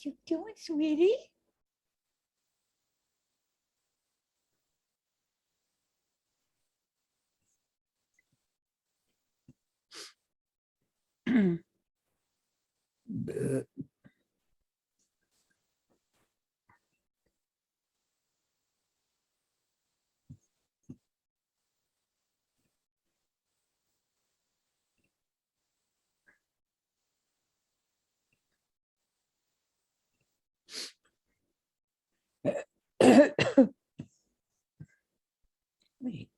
you doing, sweetie? Wait.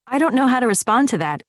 I don't know how to respond to that.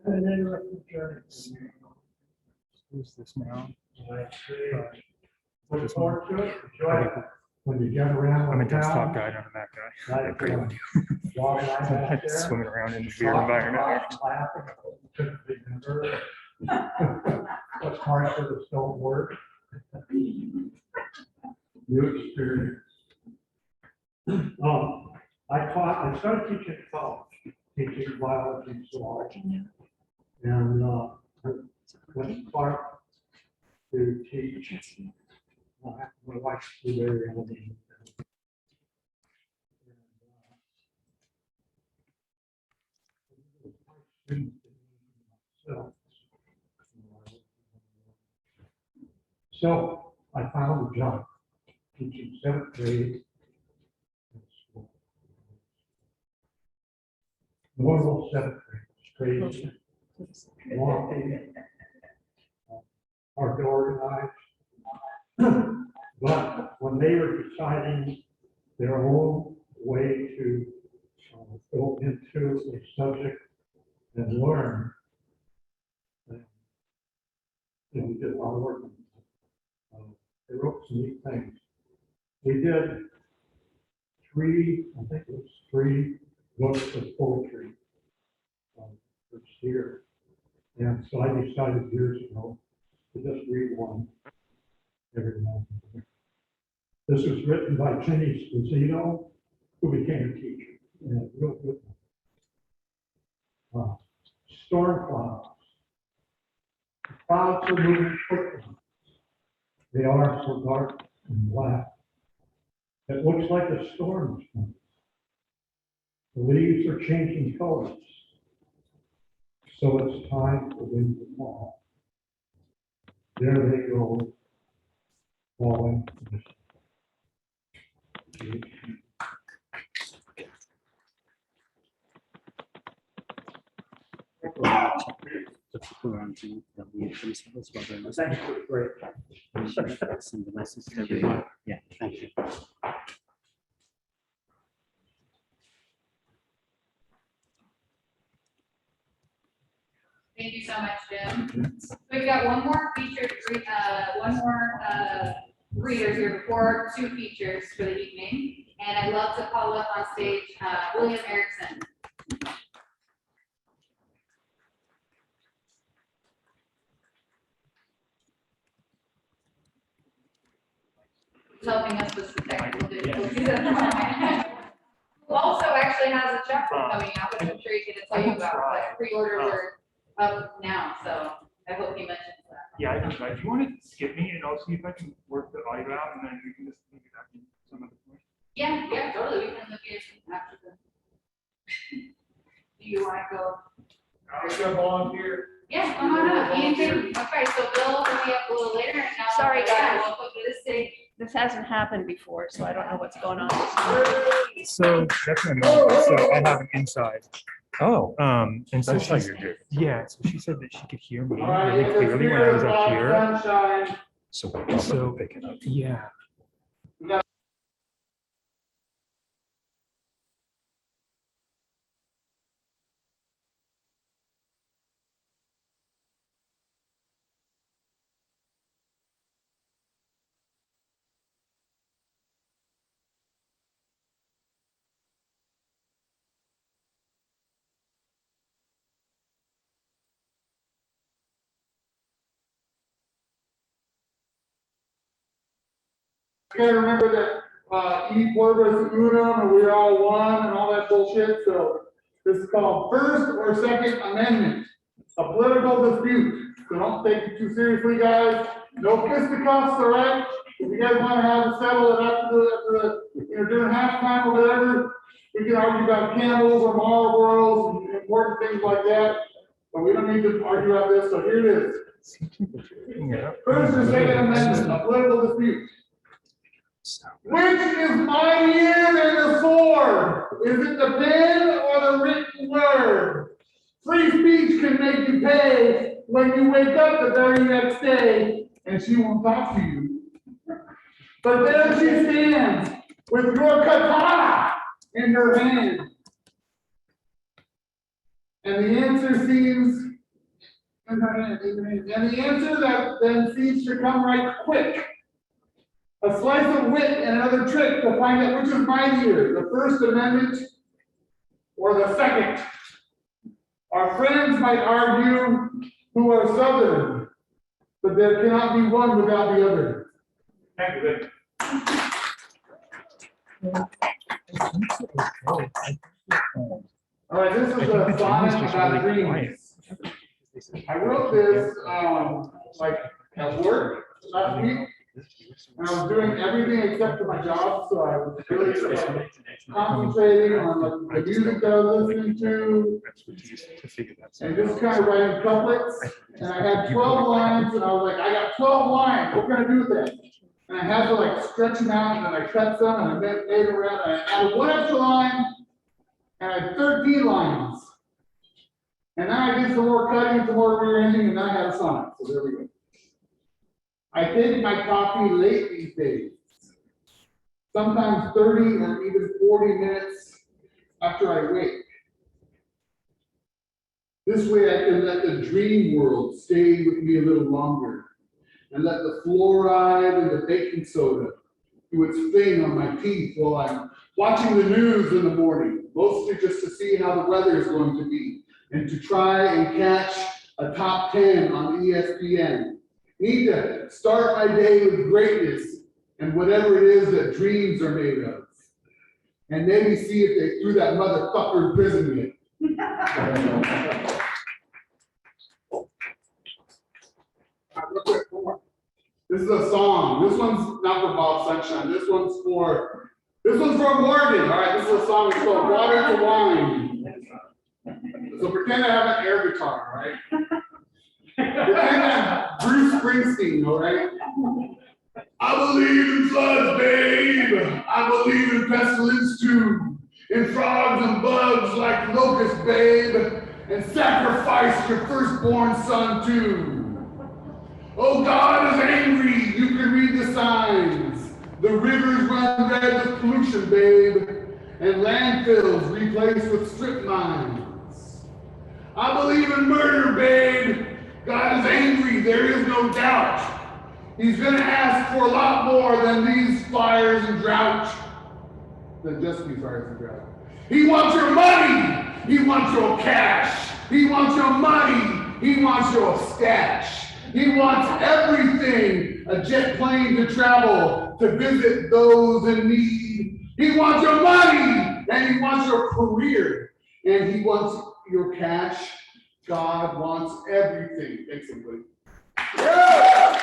Who's this now? Look This forward one. to it, enjoy it. When you get around. I'm a the desktop town, guy, not a Mac guy. like, walking out back there, Swimming around in the weird talking, environment. laughing, couldn't be nervous. What parts of this don't work? New experience. I started teaching at college, teaching biology and zoology. And went to Clark to teach. My wife's very elevated. So I found a job teaching 7th grade. Normal 7th grade, crazy, long, hard to organize. But when they were deciding their own way to go into a subject and learn, we did a lot of work. They wrote some neat things. We did I think it was three books of poetry first year. And so I decided years ago to just read one every month. This was written by Jenny Sposito, who became a teacher. And it's real good. Storm clouds. The clouds are moving quickly. They are so dark and black. It looks like a storm is coming. The leaves are changing colors. So it's time for them to fall. There they go, falling. Thanks for the great. Send the message to everyone. Yeah, thank you. Thank you so much, Jim. We've got one more reader here before 2 features for the evening. And I'd love to call up on stage William Erickson. He's helping us with some technical difficulties at the moment. Who also actually has a chapter coming out, which I'm sure he's going to tell you about. But pre-orders are up now, so I hope he mentions that. Yeah, I can try. Do you want to skip me and I'll see if I can work the audio out and then we can just leave it back in some other point? Yeah, totally. We can look at it after the. Do you want to go? I'm gonna volunteer. Yeah, come on up. Anything? Okay, so Bill will be up a little later. And now Sorry, guys. Welcome to the stage. This hasn't happened before, so I don't know what's going on. So that's my mom. So I have an inside. Oh, And so That's how she's, you're doing. yeah, so she said that she could hear me All right, really clearly when I was up here. Sunshine. so we're probably So, picking up. yeah. Okay, remember that E pluribus unum, and we're all one, and all that bullshit. So this is called First or Second Amendment, a political dispute. So don't take it too seriously, guys. No fisticuffs, all right? If you guys want to have it settled after the during halftime or whatever, we can argue about candles or Marlboros and important things like that. But we don't need to argue about this. So here it is. Yeah. First or Second Amendment, a political dispute. Which is mightier than the sword? Is it the pen or the written word? Free speech can make you pay when you wake up the very next day, and she won't talk to you. But there she stands with your katana in her hand. And the answer seems And the answer that then seems to come right quick. A slice of wit and another trick to find out which is mightier, the First Amendment or the Second. Our friends might argue who are Southern, but there cannot be one without the other. Thank you. All right, this is a sonnet about dreams. I wrote this, like at work last week, and I was doing everything except for my job, so I was really concentrating on like the music that I was listening to, and just kind of writing couplets. And I had 12 lines, and I was like, I got 12 lines. What can I do with that? And I had to like stretch them out, and then I cut some, and I made it around, and I added one extra line, and I had 13 lines. And then I did some more cutting, some more rearranging, and then I had a sonnet. So there we go. I take my coffee late these days, sometimes 30 or even 40 minutes after I wake. This way I can let the dream world stay with me a little longer and let the fluoride and the baking soda do its thing on my teeth while I'm watching the news in the morning, mostly just to see how the weather is going to be and to try and catch a top 10 on ESPN. Need to start my day with greatness and whatever it is that dreams are made of. And maybe see if they threw that motherfucker in prison yet. This is a song. This one's not for Bob Sunshine. This one's for Morgan. All right, this is a song. It's called Water to Wine. So pretend I have an air guitar, all right? Pretend I'm Bruce Springsteen, all right? I believe in floods, babe. I believe in pestilence too. In frogs and bugs like locusts, babe. And sacrifice your firstborn son too. Oh, God is angry. You can read the signs. The rivers run red with pollution, babe. And landfills replaced with strip mines. I believe in murder, babe. God is angry, there is no doubt. He's gonna ask for a lot more than these fires and drought. Than just these fires and drought. He wants your money. He wants your cash. He wants your money. He wants your stash. He wants everything. A jet plane to travel, to visit those in need. He wants your money, and he wants your career, and he wants your cash. God wants everything. Thanks, everybody. Yeah!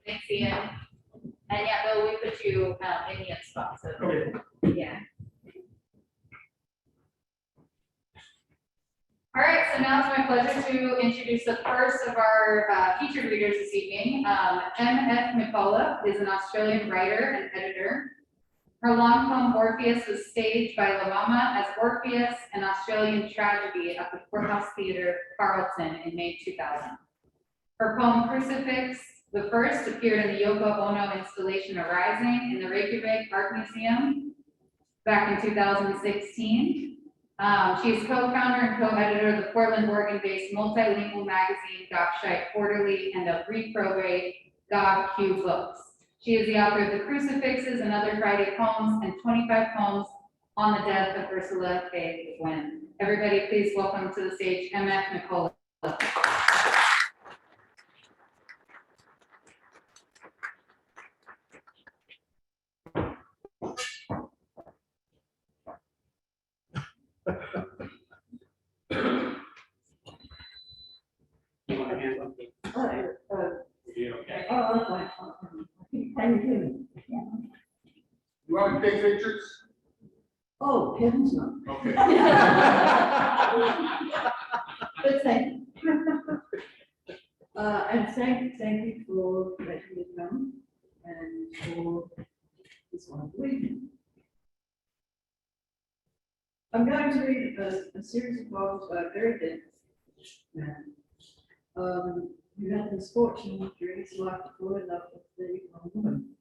Thanks, Ian. And yeah, Bill, we put you in Ian's spot, so. Okay. Yeah. All right, so now it's my pleasure to introduce the first of our featured readers this evening. M.F. McAuliffe is an Australian writer and editor. Her long poem Orpheus was staged by La Mama as Orpheus, an Australian tragedy at the Courthouse Theatre, Carlton in May 2000. Her poem Crucifix, the first, appeared in the Yoko Ono installation Arising in the Reykjavik Art Museum back in 2016. She is co-founder and co-editor of the Portland, Oregon-based multilingual magazine Gobshite Quarterly and of reprobate GobQ Books. She is the author of The Crucifixes and Other Friday Poems and 25 poems on the death of Ursula K. Le Guin. Everybody, please welcome to the stage M.F. McAuliffe. You want to take pictures? Oh, heavens no. Okay. But thank you. And thank you for letting me come and for this wonderful evening. I'm going to read a series of poems by a very dead man, who had the misfortune during his life to fall in love with the wrong woman.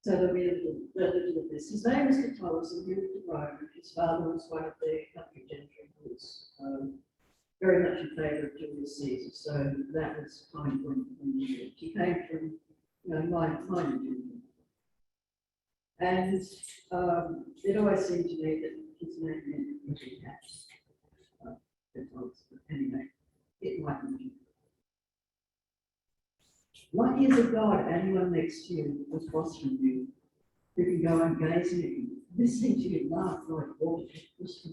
So there'll be a little of this. His name was Catullus and he moved to Rome. His father was one of the country gentry who was very much in favour of Julius Caesar. So that was kind when he lived. He came from, minor gentry. And it always seemed to me that his name meant little cat. But anyway, it might be. What is a God anyone next to you across from you who can go and gazing at you, listening to you laugh like water crystal?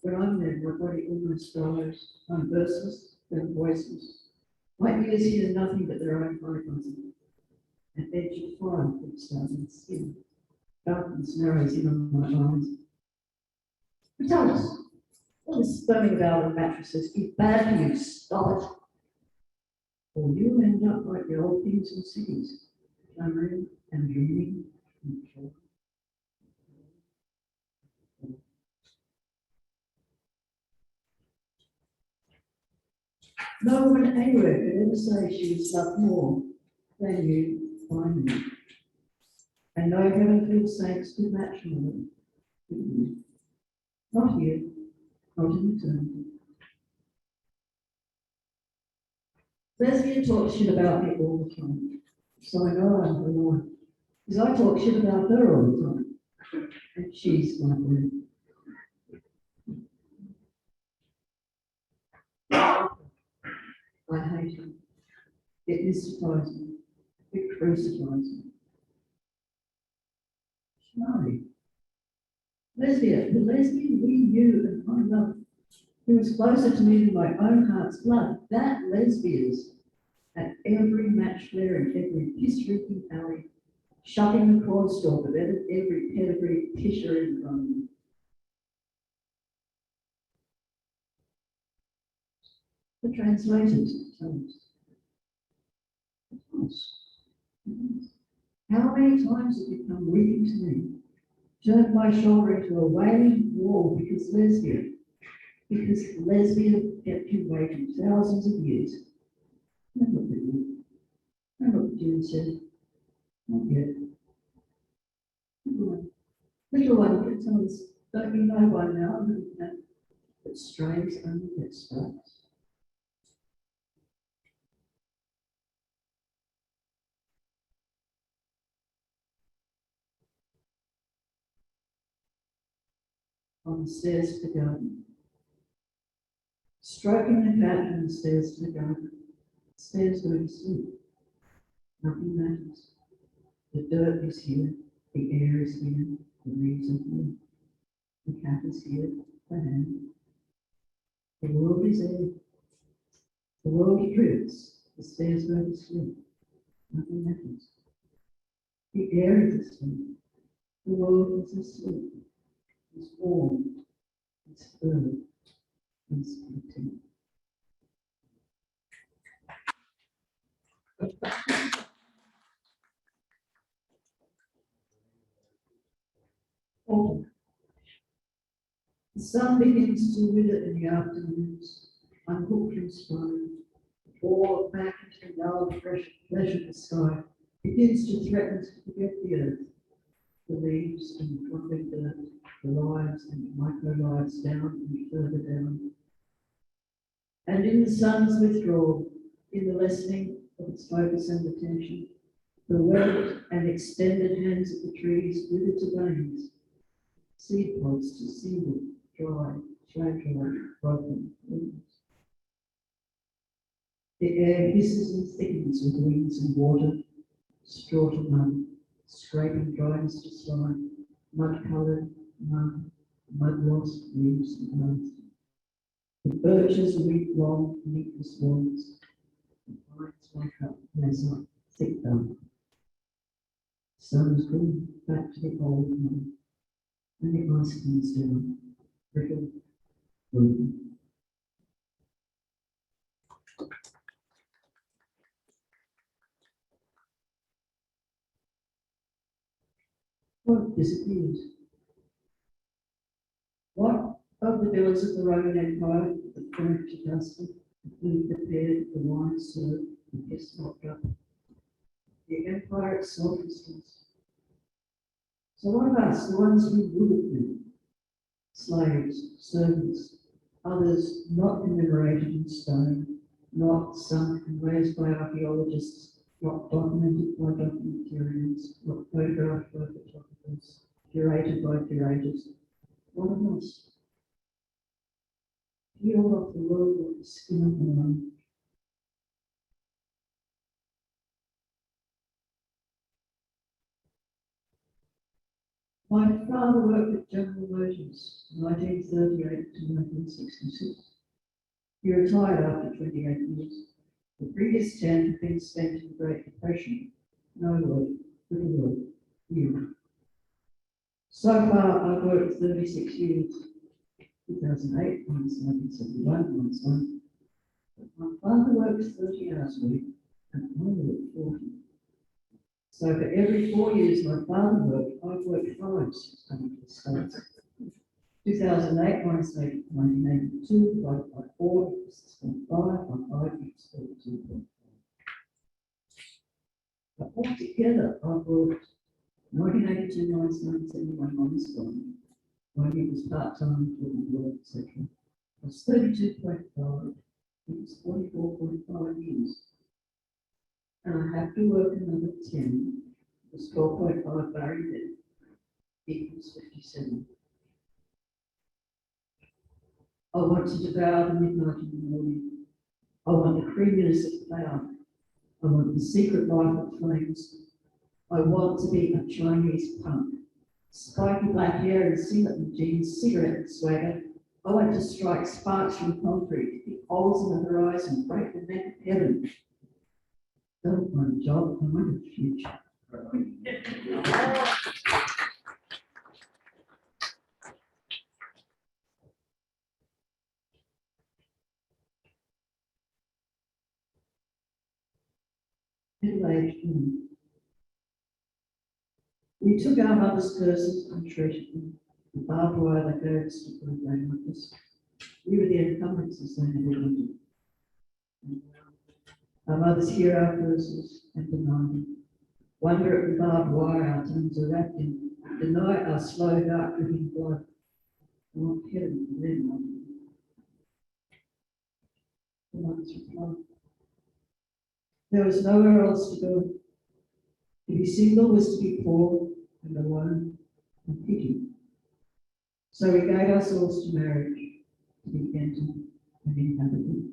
When I'm there, my body almost dies. I'm bursts and voiceless. My ears hear nothing but their own buzzing. An edge of fire creeps down my skin. Darkness narrows in on my eyes. But tell us, all this sperming about on mattresses is bad for you. Stop it. Or you end up like the old things in cities, clamoring and dreaming and killing. No one anywhere could ever say she was loved more than you by me. And no heavenly saints could match more than you. Not here, not in eternity. Lesbian talks shit about me all the time. So I know I'm the one. Because I talk shit about her all the time. And she's my friend. I hate her. It mystifies me. It crucifies me. Shy. Lesbian, the lesbian we, you, and I love, who is closer to me than my own heart's blood, that lesbians at every match there in every piss-reeking alley, shoving the cornstalk of every pedigree pisher in front of me. The translators tell us. How many times have you come weeping to me, turned my shoulder into a wailing wall because lesbian kept you waiting thousands of years. And look at you. And look at you and said, not yet. Little one, can tell us, don't you know by now that strays only get strokes? On the stairs to the garden. Stroking the cat on the stairs to the garden. Stairs go to sleep. Nothing matters. The dirt is here, the air is here, the leaves are here. The cat is here, the hand. The world is there. The world drifts, the stairs go to sleep. Nothing matters. The air is asleep. The world is asleep. It's warm. It's firm. It's content. Autumn. The sun begins to wither in the afternoons, unhooked from stone, or back into the dull flesh of the sky, begins to threaten to forget the earth, the leaves and the crumbling dirt, the lives and micro-lives down and further down. And in the sun's withdrawal, in the lessening of its focus and attention, the webbed and extended hands of the trees wither to veins, seed pods to seaweed, dry, fragile, broken leaves. The air hisses and thickens with winds and water, straw to mud, scraping dryness to slime, mud-coloured, mud-lost leaves and earth. The birches weep long, leafless walls. The pines wake up, mess up, thick dark. Sun's gone back to the old one, and the ice comes down, brittle, broken. What disappears? What of the villas of the Roman Empire, the going to Dustin, the food prepared, the wine served, the guests locked up. The empire itself is lost. So what of us, the ones who would have been slaves, servants, others not commemorated in stone, not sunk and raised by archaeologists, not documented by documentarians, not photographed by photographers, curated by curators? What of us? Peel off the world with the skin of the eye. My father worked at General Motors, 1938 to 1966. He retired after 28 years. The previous 10 had been spent in the Great Depression. No work, little work, few. So far, I've worked 36 years. 2008, minus 1971, minus 1. But my father worked 30 hours a week, and I worked 40. So for every 4 years my father worked, I've worked 5 since coming to the States. 2008 minus 1982, divided by 4, equals 6.5, by 5 equals 32.5. But altogether, I've worked 1982 minus 1971 minus 1, when he was part-time, doing work, etc. Was 32.5, it was 44.5 years. And I have to work another 10, it's 12.5 buried in, equals 57. I want to devour the midnight in the morning. I want the creaminess of cloud. I want the secret life of flames. I want to be a Chinese punk. Spiky black hair and singlet and jeans, cigarette and swagger. I want to strike sparks from concrete, pick holes in the horizon, break the neck of heaven. Don't want a job, I want a future. Middle-aged woman. We took our mother's curses and treasured them, the barbed wire that gave us to put away with us. We were the encumbrances they never wanted. Our mothers hear our curses and deny them. Wonder at the barbed wire our tongues are wrapped in, deny our slow, dark dripping blood. I want heaven for them. The mothers replied. There was nowhere else to go. To be single was to be poor and alone and pity. So we gave ourselves to marriage, to be gentle and inhabited.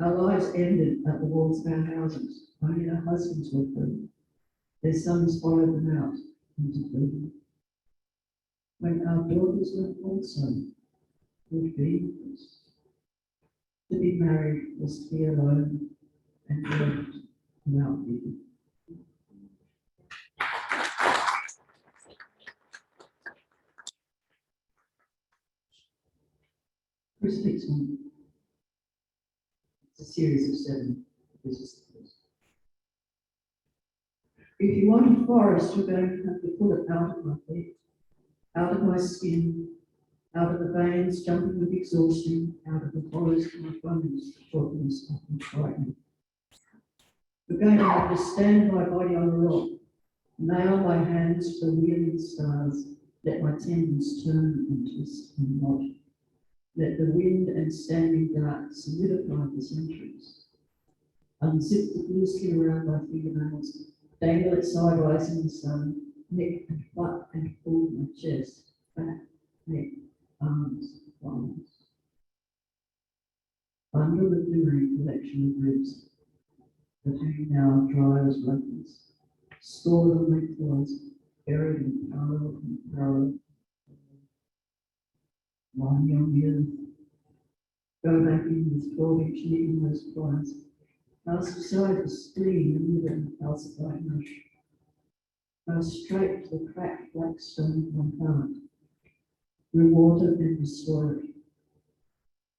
Our lives ended at the walls of our houses. Only our husbands were free. Their sons followed them out into freedom. When our daughters were also would be us. To be married was to be alone and left without people. Chris picks one. It's a series of 7. This is the first. If you want a forest, you're going to have to pull it out of my feet, out of my skin, out of the veins jumping with exhaustion, out of the hollows of my bones that taught me to stop and frighten. You're going to have to stand my body on a rock, nail my hands to the wheeling stars, let my tendons turn and twist and knot. Let the wind and standing dark solidify the centuries. Unzip the blue skin around my fingernails, dangle it sideways in the sun, neck and butt and pull my chest, back, neck, arms, arms. Bundle the blue collection of ribs that hang now dry as ruggeds. Store them lengthwise, buried in parallel and parallel. Lie me on the earth. Go back in with 12-inch needle-nose pliers. Cast aside the spleen and liver and calcified mush. Go straight to the cracked black stone of my heart. Rewater and restore it.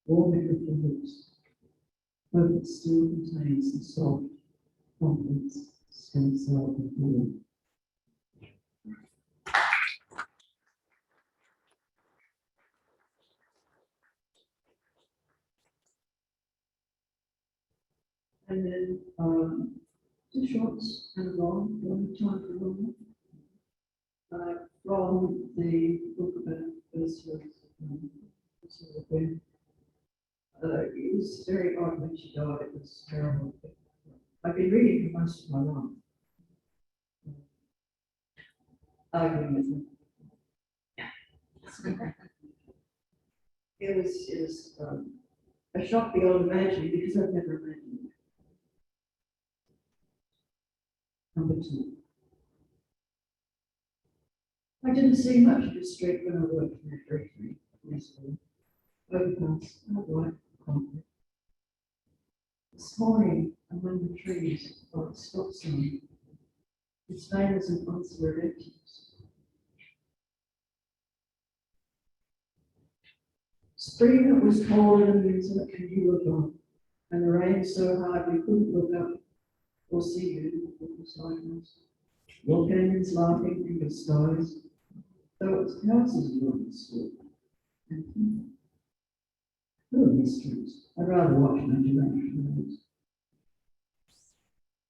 Warm it with your lips. Hope it still contains the soft, complex stem cell of war. And then, 2 shorts and a long, one time for long. From the book about Ursula, Ursula Le Guin. It was very odd when she died, it was terrible. I've been reading for most of my life. Arguing with them. It was a shock beyond imagining because I've never imagined it. Number 2. I didn't see much of the street when I worked in the factory. Overpass, white concrete. This morning, among the trees, by the stop sign, it's famous and uncensored. Spring that was colder than winter and you were gone, and the rain so hard we couldn't look up or see you beside us. Your canyons laughing in your skies, though it's houses you understood. And people. Who are mysteries? I'd rather watch an imagination.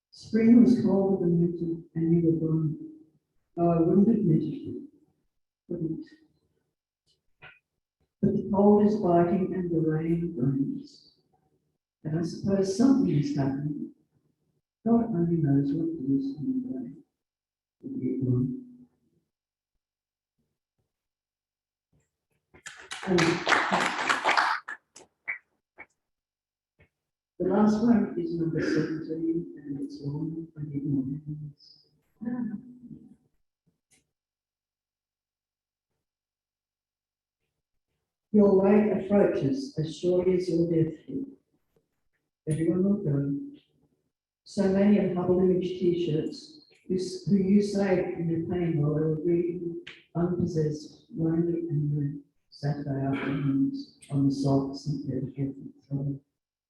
Spring was colder than winter and you were gone. Oh, I wouldn't admit it. Wouldn't. But the cold is biting and the rain rains. And I suppose something is happening. God only knows what it is in the day. Will be one. And the last one is number 17, and it's long. I need more hands. Your way approaches as surely as your death did. Everyone will go. So many of Hubble Image t-shirts who you saved in your pain while they were reading Unpossessed, Lonely and New Saturday afternoons on the soft synthetic throw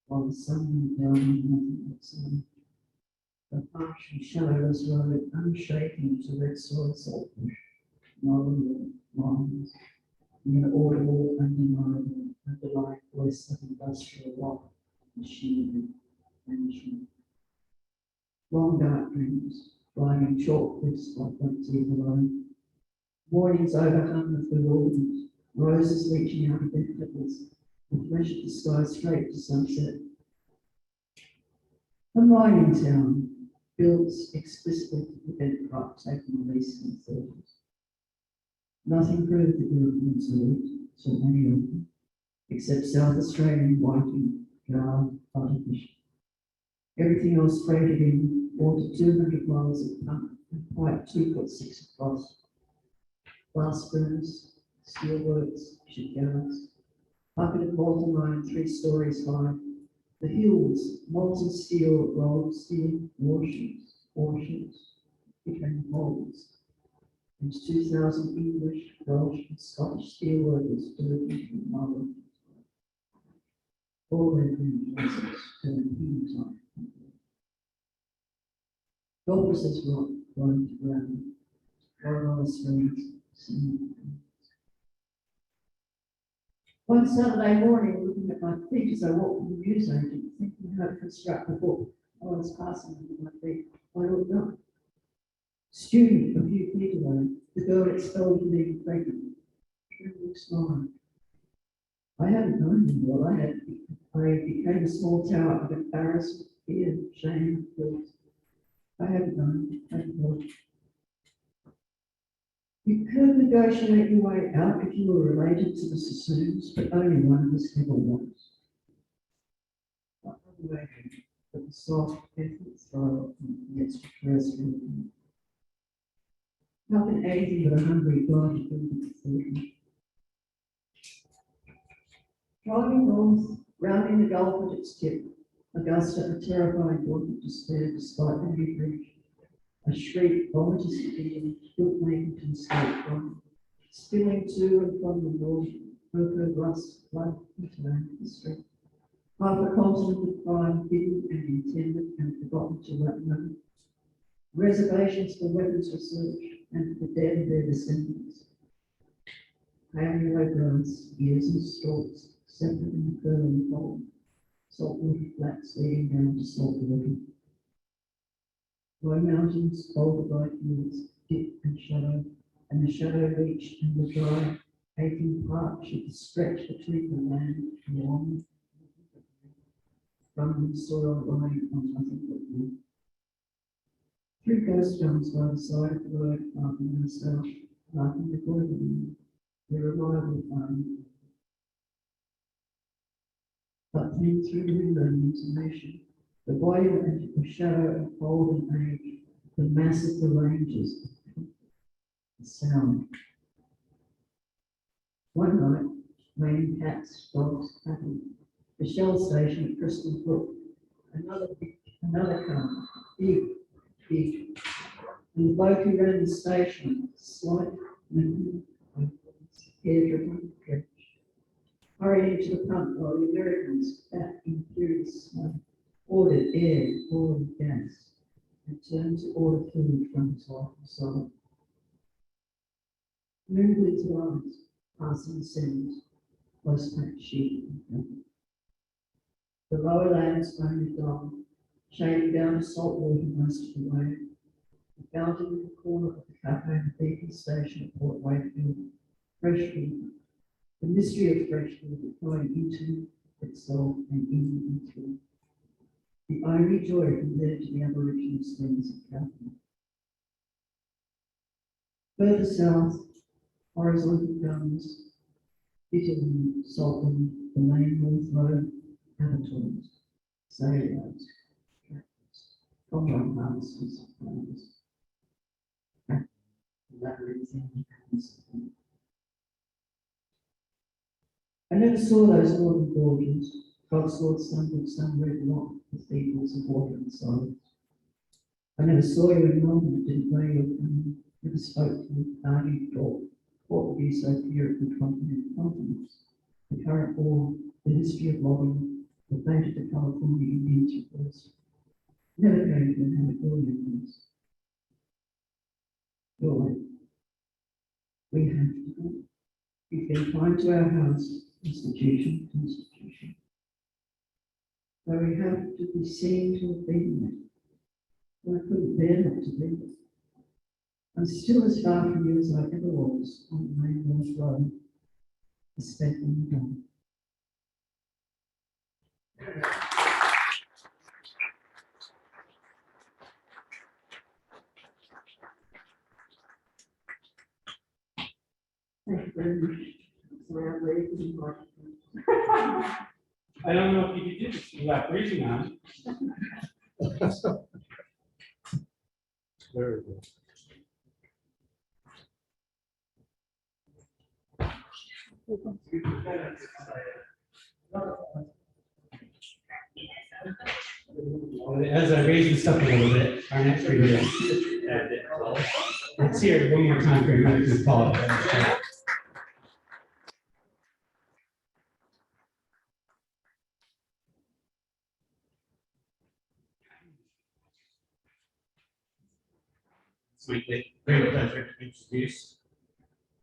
while the sun went down and nothing but sun. The harsh and shadowless road unshaken to red soil saltbush, northern lines. The inaudible, undeniable, underlying voice of industrial rock, machinery, management. Long dark dreams, flying in chalk cliffs like empty alone. Mornings overhung with the wilderness, roses reaching out of their petals, with flesh of the sky straight to sunset. A mining town, built explicitly to prevent crop taking a lease in the 30s. Nothing proved that UNCENSORED, so many of them, except South Australian whiting, guard, artificial. Everything else freighted in 4 to 200 miles of pump and pipe 2 foot 6 across. Blast furnace, steelworks, shipyards, bucket of molten iron 3 stories high. The hills, molten steel, rolled steel, warships became holes. And 2,000 English, Welsh, and Scottish steelworkers dirty from Ireland. All their green dresses turned hematite. Dorpoises rock flowing to ground. Coronado springs, singing. One Saturday morning, looking at my feet as I walked from the news agent, thinking how to construct a book, I was passing under my feet. I looked up. Student a few feet away, the girl expelled for being pregnant. Trembling smile. I hadn't known him well. I became a small tower of embarrassment, fear, shame, guilt. I hadn't known, thank God. You could negotiate your way out if you were related to the Sassoons, but only one of us ever was. Not the way, but the soft, ethnic throw from the extraterrestrial. How can anything but a hungry God be the driving north, rounding the Gulf at its tip, Augusta, a terrifying water of despair despite the new bridge. A shriek, vomitous feeling, built Makinton skate from, spilling to and from the north, ochre, rust, blood, and history. Half a continent of crime, hidden and intended and forgotten to know. Reservations for weapons research and for the dead and their descendants. Pale yellow grass, ears and stalks, separate in the curling pole. saltwater flats leading down to saltwater. Low mountains, boulder like hills, dip and shadow, and the shadow reached and the dry, aching part should stretch between the land and long, rumbling soil lying on nothing but wood. 3 ghost guns by the side of the road, marking myself, marking the golden, the reliable farm. But then through the window intonation, the volume and the shadow of old and age, the mass of the ranges, the sound. One night, raining cats, dogs, cattle, the Shell station at Kristen Voger, another car, big, big. And the bloke who ran the station, slight, hair-driven, hurried into the pump while the Americans, back in furious smoke, ordered air, oil, gas, and turned to order food from his rifle side. Moonlit lines, passing sands, close-packed sheep and cattle. The lower lands only gone, shading down to saltwater most of the way. The fountain in the corner of the cafe and beacon station at Port Wakefield, fresh water. The mystery of fresh water flowing into itself and in and through. The only joy compared to the Aboriginal springs of Catherine. Further south, horizontal gums, bitterwind, saltwind, the main North Road, abattoirs, sailors, tractors, combine harvesters, farmers. I never saw those northern gorges, Cotswold, Sunbrook, Sunred, Rock, cathedrals of water and silence. I never saw you in Melbourne, didn't know you were coming, never spoke to you, argued, talked, what would be so pure at the continents, the current war, the history of lobbying, the fate of the California Indians request. Never came to inhabit your memories. Joy. We have to go. You've been kind to our house, institution. So we have to be seen to have been there. I couldn't bear not to be there. I'm still as far from you as I ever was on the main North Road, a speck in the dark. Thank you very much. Sorry, I'm ready to be part. I don't know if you could do this without breathing on. Very good. As I raise this up a little bit, our next reader. Let's hear it one more time for everybody to follow. It's my great pleasure to introduce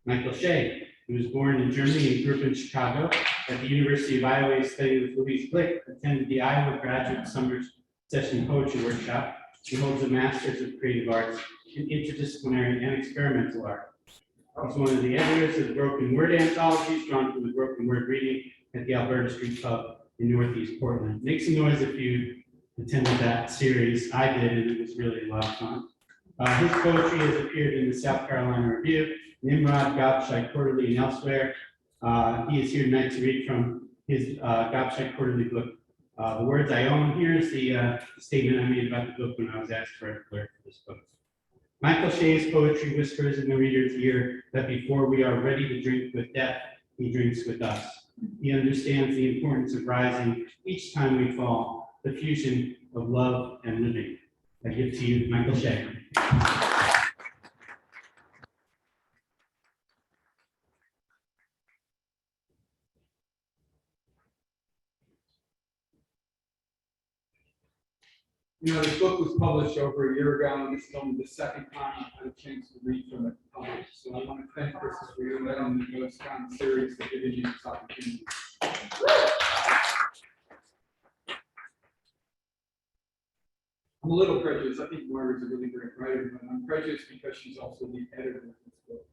Michael Shay, who was born in Germany and grew up in Chicago. At the University of Iowa, he studied with Louise Glick, attended the Iowa Graduate Summer Session Poetry Workshop. He holds a Master's of Creative Arts in Interdisciplinary and Experimental Art. He's one of the editors of the Broken Word anthologies, drawn from the Broken Word reading at the Alberta Street Pub in Northeast Portland. Make some noise if you attended that series. I did, and it was really a lot of fun. His poetry has appeared in the South Carolina Review, Nimrod, Gobshite Quarterly, and elsewhere. He is here tonight to read from his Gobshite Quarterly book, The Words I Own. Here's the statement I made about the book when I was asked for a clerk for this book. Michael Shay's poetry whispers in the reader's ear that before we are ready to drink with death, he drinks with us. He understands the importance of rising each time we fall, the fusion of love and living. I give to you, Michael Shay. You know, this book was published over a year ago, and this is only the second time I've had a chance to read from it published. So I want to thank Kristen for your letting the Ghost Town series for giving me this opportunity. I'm a little prejudiced. I think Moira's a really great writer, but I'm prejudiced because she's also the editor of this book.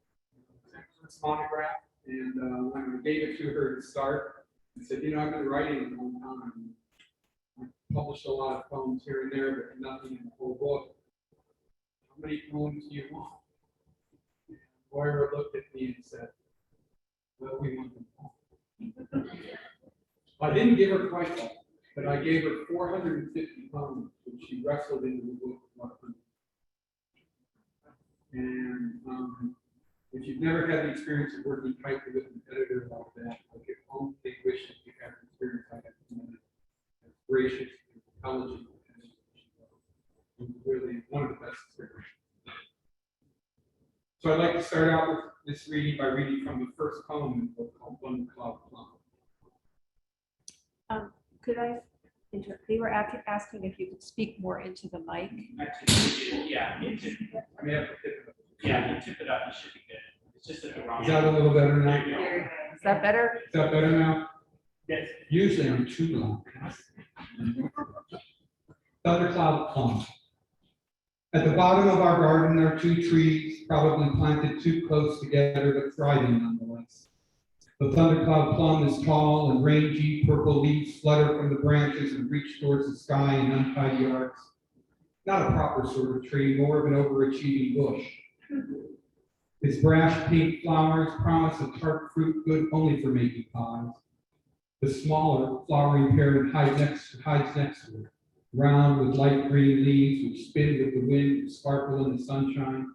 It's monograph, and when I gave it to her to start, I said, you know, I've been writing a long time. I published a lot of poems here and there, but nothing in the whole book. How many poems do you want? Moira looked at me and said, well, we want them all. I didn't give her quite all, but I gave her 450 poems, which she wrestled into the book. And if you've never had the experience of working tightly with an editor like that, I could only wish that you had the experience I had with him. As gracious, intelligent, and it was really one of the best experiences. So I'd like to start out with this reading by reading from the first poem in the book called Thundercloud Plum. Could I they were asking if you could speak more into the mic. Actually, yeah, you tip, I may have to tip it up. yeah, you tip it up, you should be good. It's just at the wrong. Is that a little better now? Is that better? Is that better now? Yes. Usually I'm too long. Thundercloud Plum. At the bottom of our garden are two trees, probably planted too close together, but thriving nonetheless. The thundercloud plum is tall and rangy, purple leaves flutter from the branches and reach towards the sky in untidy arcs. Not a proper sort of tree, more of an overachieving bush. Its brash pink flowers promise a tart fruit good only for making pies. The smaller, flowering parent hides next to it, round with light green leaves which spin with the wind and sparkle in the sunshine.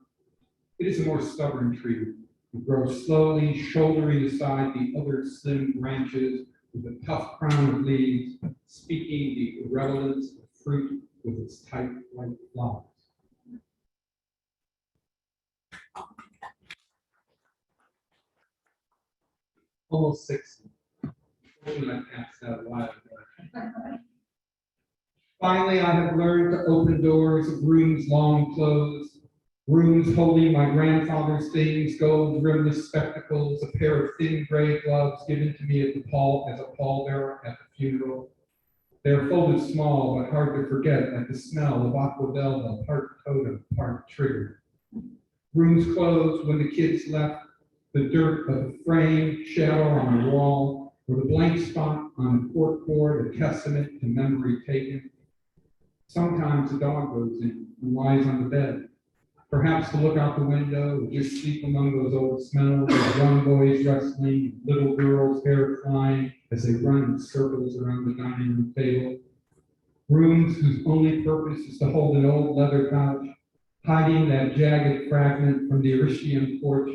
It is a more stubborn tree. It grows slowly, shouldering aside the other slim branches with a tough crown of leaves, speaking the irrelevance of fruit with its tight white flowers. Almost 60. Fortunately, I passed out a while ago. Finally, I have learned to open doors of rooms long closed, rooms holding my grandfather's things, gold rimless spectacles, a pair of thin gray gloves given to me as a pallbearer at the funeral. They are folded small, but hard to forget at the smell of aquavelva, part totem, part trigger. Rooms closed when the kids left, the dirt of a frame, shadow on the wall, or the blank spot on the corkboard, a testament to memory taken. Sometimes a dog goes in and lies on the bed, perhaps to look out the window or just sleep among those old smells of young boys wrestling, little girls' hair flying as they run in circles around the dining room table. Rooms whose only purpose is to hold an old leather pouch, hiding that jagged fragment from the Erishian porch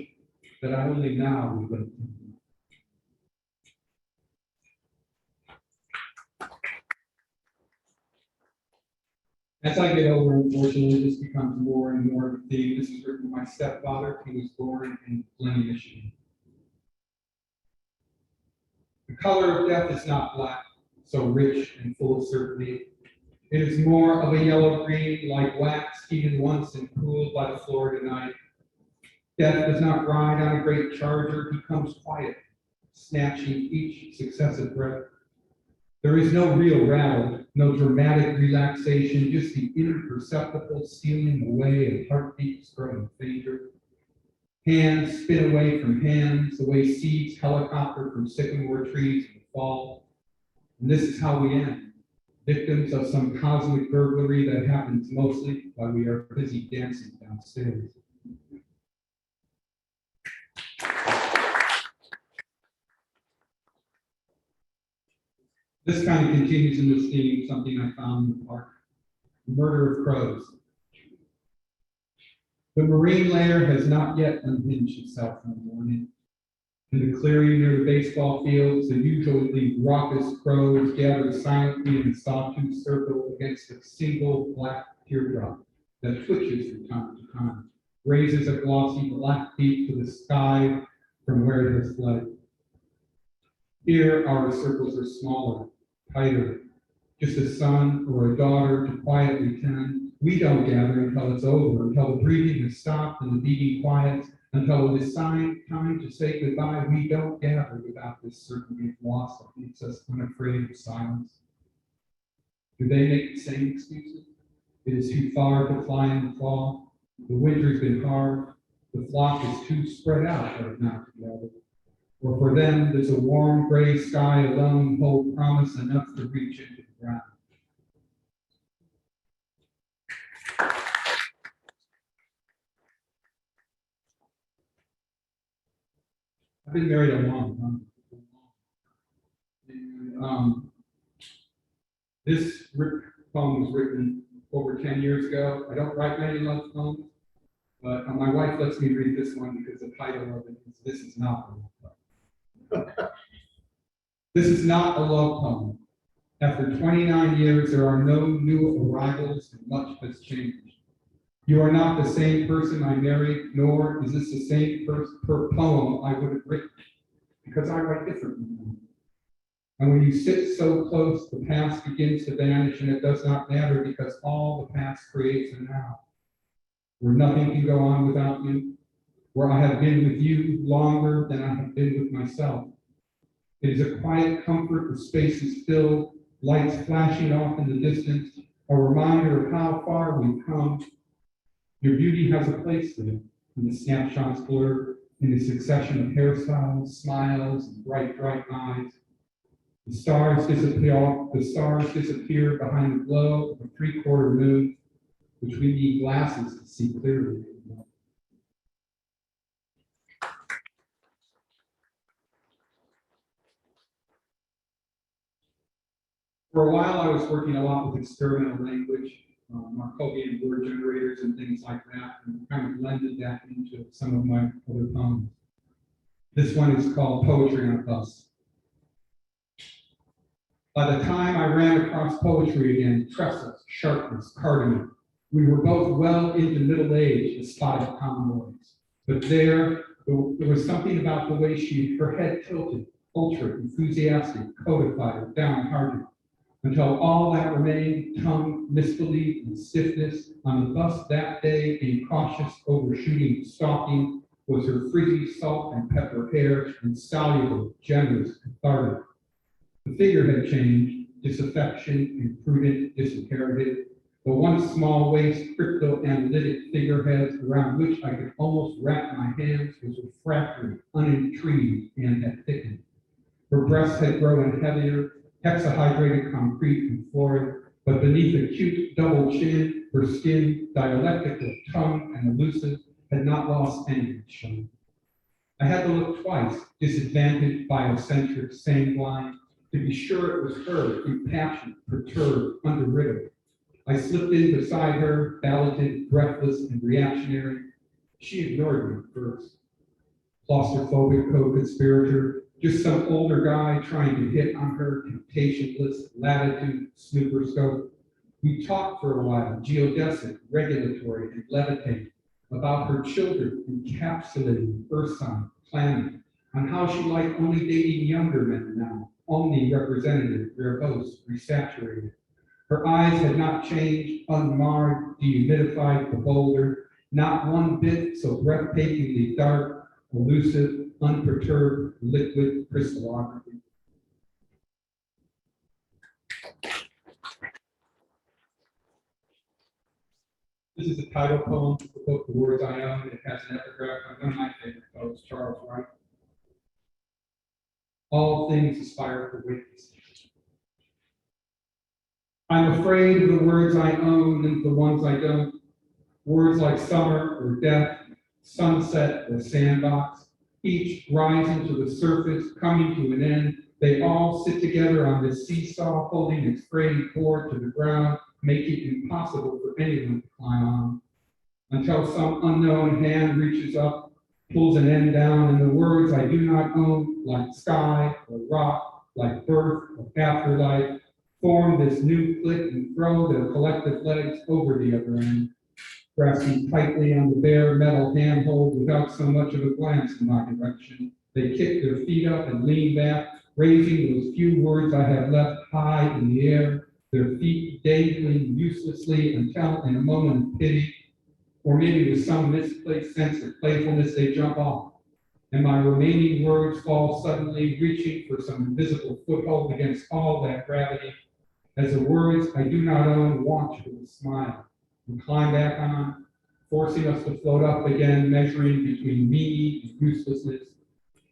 that I only now relate to. As I get older, unfortunately, this becomes more and more of a theme. This is written by my stepfather, who was born in Glen, Michigan. The color of death is not black, so rich and full of certainty. It is more of a yellow-green, like wax heated once and cooled by the Florida night. Death does not ride on a great charger, he comes quiet, snatching each successive breath. There is no real rattle, no dramatic relaxation, just the imperceptible stealing away of heartbeats growing fainter. Hands spin away from hands, the way seeds helicopter from sycamore trees in the fall. And this is how we end, victims of some cosmic burglary that happens mostly while we are busy dancing downstairs. This kind of continues in this theme, something I found in the park. The murder of crows. The marine layer has not yet unhinged itself in the morning. In the clearing near the baseball fields, the usually raucous crows gather silently in a sawtooth circle against a single black teardrop that twitches from time to time, raises a glossy black beak to the sky from where it has fled. Here, our circles are smaller, tighter, just a son or a daughter to quietly tend. We don't gather until it's over, until the breathing has stopped and the beating quiets, until it is time to say goodbye. We don't gather without this certainty of loss that makes us unafraid of silence. Do they make the same excuses? It is too far to fly in the fall. The winter's been hard. The flock is too spread out right now together. Or for them, does a warm gray sky alone hold promise enough to reach into the ground? I've been married a long time. And, this poem was written over 10 years ago. I don't write many love poems, but my wife lets me read this one because the title of it is This Is Not a Love Poem. This is not a love poem. After 29 years, there are no new arrivals and much has changed. You are not the same person I married, nor is this the same poem I would have written, because I write differently now. And when you sit so close, the past begins to vanish, and it does not matter because all the past creates a now, where nothing can go on without you, where I have been with you longer than I have been with myself. It is a quiet comfort with spaces filled, lights flashing off in the distance, a reminder of how far we've come. Your beauty has a place there, in the snapshots blur, in the succession of hairstyles, smiles, and bright eyes. The stars disappear behind the glow of a three-quarter moon, which we need glasses to see clearly. For a while, I was working a lot with experimental language, Markovian word generators and things like that, and kind of blended that into some of my other poems. This one is called Poetry on a Bus. By the time I ran across poetry again, trestles, sharpness, cardamom, we were both well into middle age, as spotted common boys. But there was something about the way her head tilted, ultra enthusiastic, codified, downhearted, until all that remained, tongue, misbelief, and stiffness on the bus that day, being cautious, overshooting, stalking, was her frizzy salt and pepper hair, insoluble, generous, cathartic. The figure had changed, disaffection, imprudent, disinherited. The once small waist, crypto-analytic figurehead around which I could almost wrap my hands was refractory, unintrigued, and had thickened. Her breasts had grown heavier, hexahydrated concrete and florid, but beneath a cute double chin, her skin, dialectic of tongue and elusive, had not lost any of its shine. I had to look twice, disadvantaged, biocentric, sanguine, to be sure it was her, impassioned, perturbed, underwritten. I slipped in beside her, balloted, breathless, and reactionary. She ignored me at first. Claustrophobic co-conspirator, just some older guy trying to hit on her, temptationless, latitude, snooper scope. We talked for a while, geodesic, regulatory, and levitating, about her children, encapsulating earth sign, planet, on how she liked only dating younger men now, omni-representative, verbose, resaturated. Her eyes had not changed, unmarred, dehumidified, beholder, not one bit so breathtakingly dark, elusive, unperturbed, liquid crystallography. This is a title poem for the book, The Words I Own. It has an epigraph by one of my favorite poets, Charles Wright. All things aspire for witness. I'm afraid of the words I own and the ones I don't. Words like summer or death, sunset or sandbox, each rising to the surface, coming to an end. They all sit together on this seesaw, holding its frayed cord to the ground, making it impossible for anyone to climb on. Until some unknown hand reaches up, pulls an end down, and the words I do not own, like sky or rock, like birth or afterlife, form this new click and throw their collective legs over the other end, grasping tightly on the bare metal handhold without so much of a glance in my direction. They kick their feet up and lean back, raising those few words I have left high in the air, their feet dangling uselessly until, in a moment of pity, or maybe with some misplaced sense of playfulness, they jump off, and my remaining words fall suddenly, reaching for some invisible foothold against all that gravity, as the words I do not own watch with a smile, and climb back on, forcing us to float up again, measuring between me and uselessness.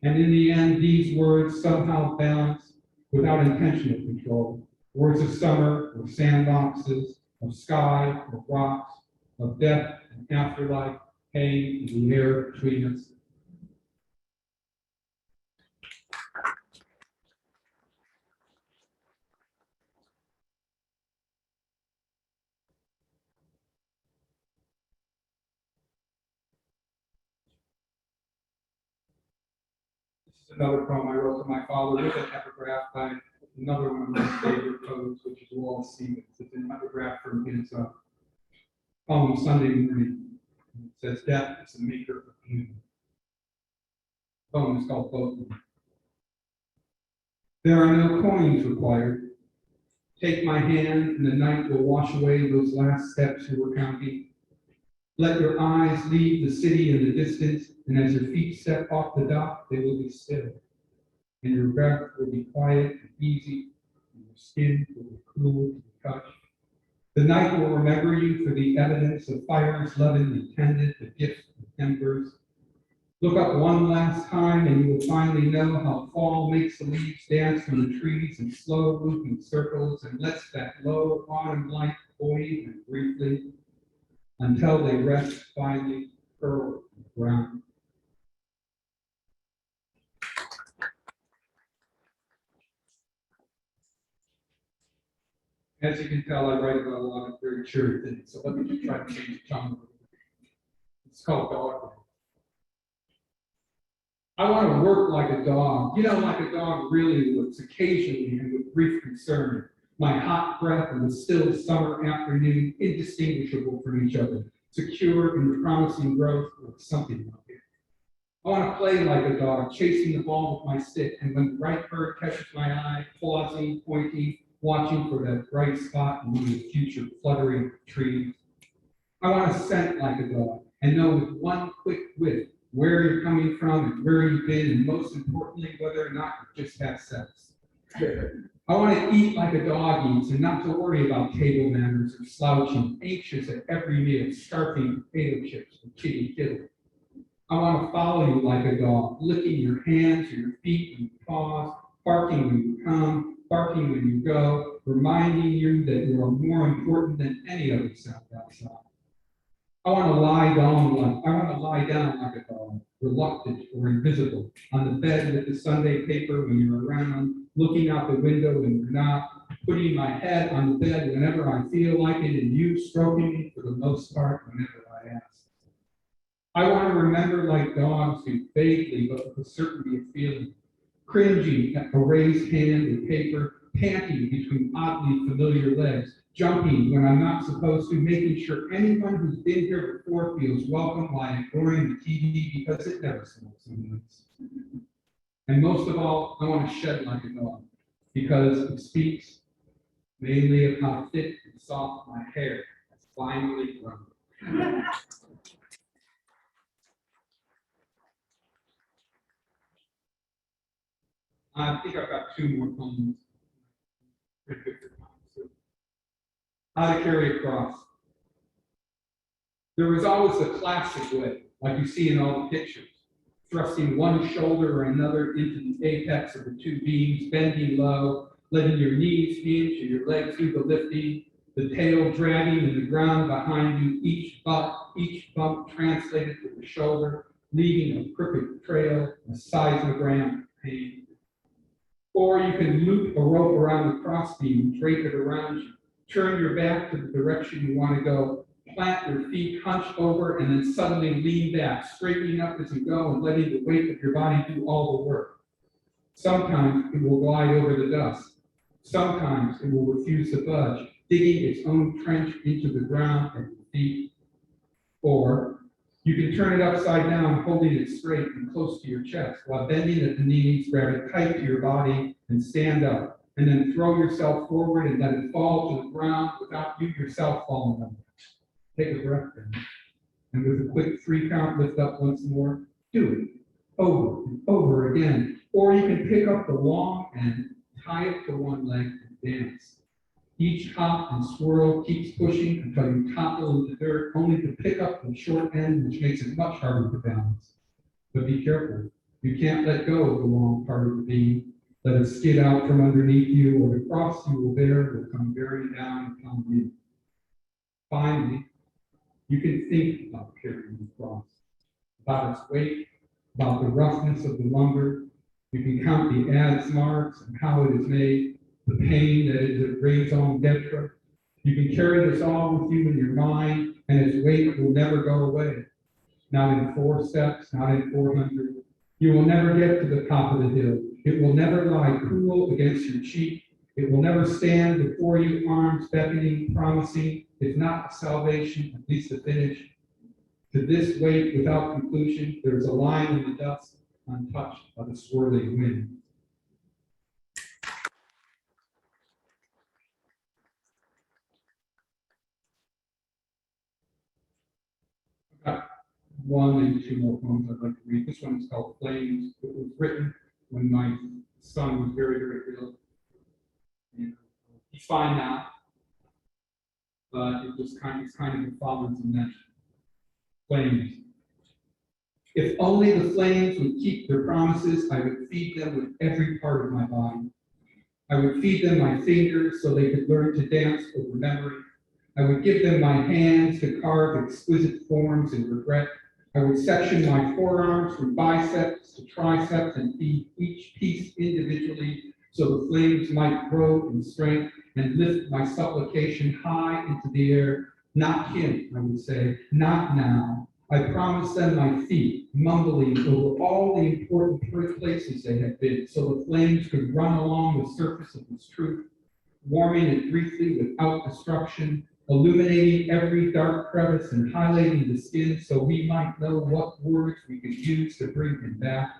And in the end, these words somehow balance without intentional control. Words of summer, of sandboxes, of sky, of rocks, of death and afterlife, hang in the air between us. This is another poem I wrote to my father with an epigraph by another one of my favorite poets, which is Wallace Stevens. It's an epigraph from his poem Sunday Morning. It says, "Death is the maker of beauty." The poem is called Boatman. There are no coins required. Take my hand, and the night will wash away those last steps you were counting. Let your eyes leave the city in the distance, and as your feet step off the dock, they will be still. And your breath will be quiet and easy, and your skin will be cool to the touch. The night will remember you for the evidence of fires lovingly tended, the gift of embers. Look up one last time, and you will finally know how fall makes the leaves dance from the trees in slow looping circles, and lets that low autumn light buoy and briefly, until they rest finally curled on the ground. As you can tell, I write about a lot of very cheery things, so let me just try to change the tone a little bit. It's called Dog. I want to work like a dog, like a dog really looks, occasionally and with brief concern. My hot breath and the still summer afternoon indistinguishable from each other, secure in the promising growth of something like it. I want to play like a dog, chasing the ball with my stick, and when the right bird catches my eye, pausing, pointing, watching for that bright spot in the future fluttering trees. I want to scent like a dog and know with one quick whiff where you're coming from and where you've been, and most importantly, whether or not you just had sex. I want to eat like a dog eats and not to worry about table manners or slouching, anxious at every meal, scarfing potato chips or kitty kittle. I want to follow you like a dog, licking your hands or your feet when you pause, barking when you come, barking when you go, reminding you that you are more important than any other sound outside. I want to lie down like a dog, reluctant or invisible, on the bed with the Sunday paper when you're around, looking out the window when you're not, putting my head on the bed whenever I feel like it, and you stroking me for the most part whenever I ask. I want to remember like dogs do, vaguely but with a certainty of feeling, cringing at a raised hand with paper, panting between oddly familiar legs, jumping when I'm not supposed to, making sure anyone who's been here before feels welcome while ignoring the TV because it never smokes anyways. And most of all, I want to shed like a dog because it speaks mainly of how thick and soft my hair has finally grown. I think I've got two more poems. How to carry a cross. There was always the classic way, like you see in all the pictures, thrusting one shoulder or another into the apex of the two beams, bending low, letting your knees hinge and your legs do the lifting, the tail dragging in the ground behind you, each bump translated to the shoulder, leaving a crooked trail, a seismogram of pain. Or you can loop a rope around the crossbeam and drape it around you. Turn your back to the direction you want to go. Plant your feet hunched over and then suddenly lean back, straightening up as you go and letting the weight of your body do all the work. Sometimes it will glide over the dust. Sometimes it will refuse to budge, digging its own trench into the ground at your feet. Or you can turn it upside down, holding it straight and close to your chest, while bending at the knees, grab it tight to your body and stand up, and then throw yourself forward and let it fall to the ground without you yourself falling on it. Take a breath then, and with a quick 3-count lift up once more, do it over and over again. Or you can pick up the long end, tie it to one leg and dance. Each hop and swirl keeps pushing until you topple into dirt, only to pick up the short end, which makes it much harder to balance. But be careful. You can't let go of the long part of the beam. Let it skid out from underneath you, or the cross you will bear will come bearing down upon you. Finally, you can think about carrying the cross, about its weight, about the roughness of the lumber. You can count the adze marks and how it is made, the pain that it raison d'etre. You can carry this all with you in your mind, and its weight will never go away. Not in 4 steps, not in 400. You will never get to the top of the hill. It will never lie cool against your cheek. It will never stand before you, arms beckoning, promising, if not a salvation, at least a finish. To this weight without conclusion, there is a line in the dust, untouched by the swirling wind. I've got 1 and 2 more poems I'd like to read. This one is called Flames. It was written when my son was very, very ill. And he's fine now, but it's kind of a father's mention. Flames. If only the flames would keep their promises, I would feed them with every part of my body. I would feed them my fingers so they could learn to dance over memory. I would give them my hands to carve exquisite forms in regret. I would section my forearms from biceps to triceps and feed each piece individually so the flames might grow in strength and lift my supplication high into the air. Not him, I would say, not now. I promised them my feet, mumbling over all the important places they had been, so the flames could run along the surface of this truth, warming it briefly without destruction, illuminating every dark crevice and highlighting the skin so we might know what words we could use to bring him back.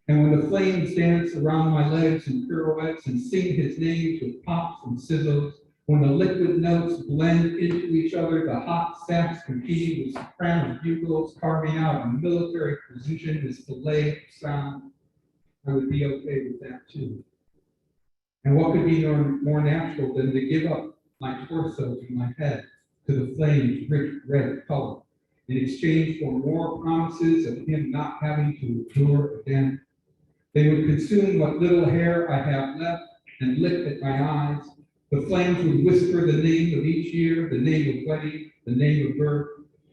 And when the flames dance around my legs in pirouettes and sing his names with pops and sizzles, when the liquid notes blend into each other, the hot saps competing with soprano bugles, carving out a military precision, this delayed sound, I would be okay with that too. And what could be more natural than to give up my torso to my head to the flame's rich red color in exchange for more promises of him not having to endure again? They would consume what little hair I have left and lick at my eyes. The flames would whisper the name of each year, the name of wedding, the name of birth,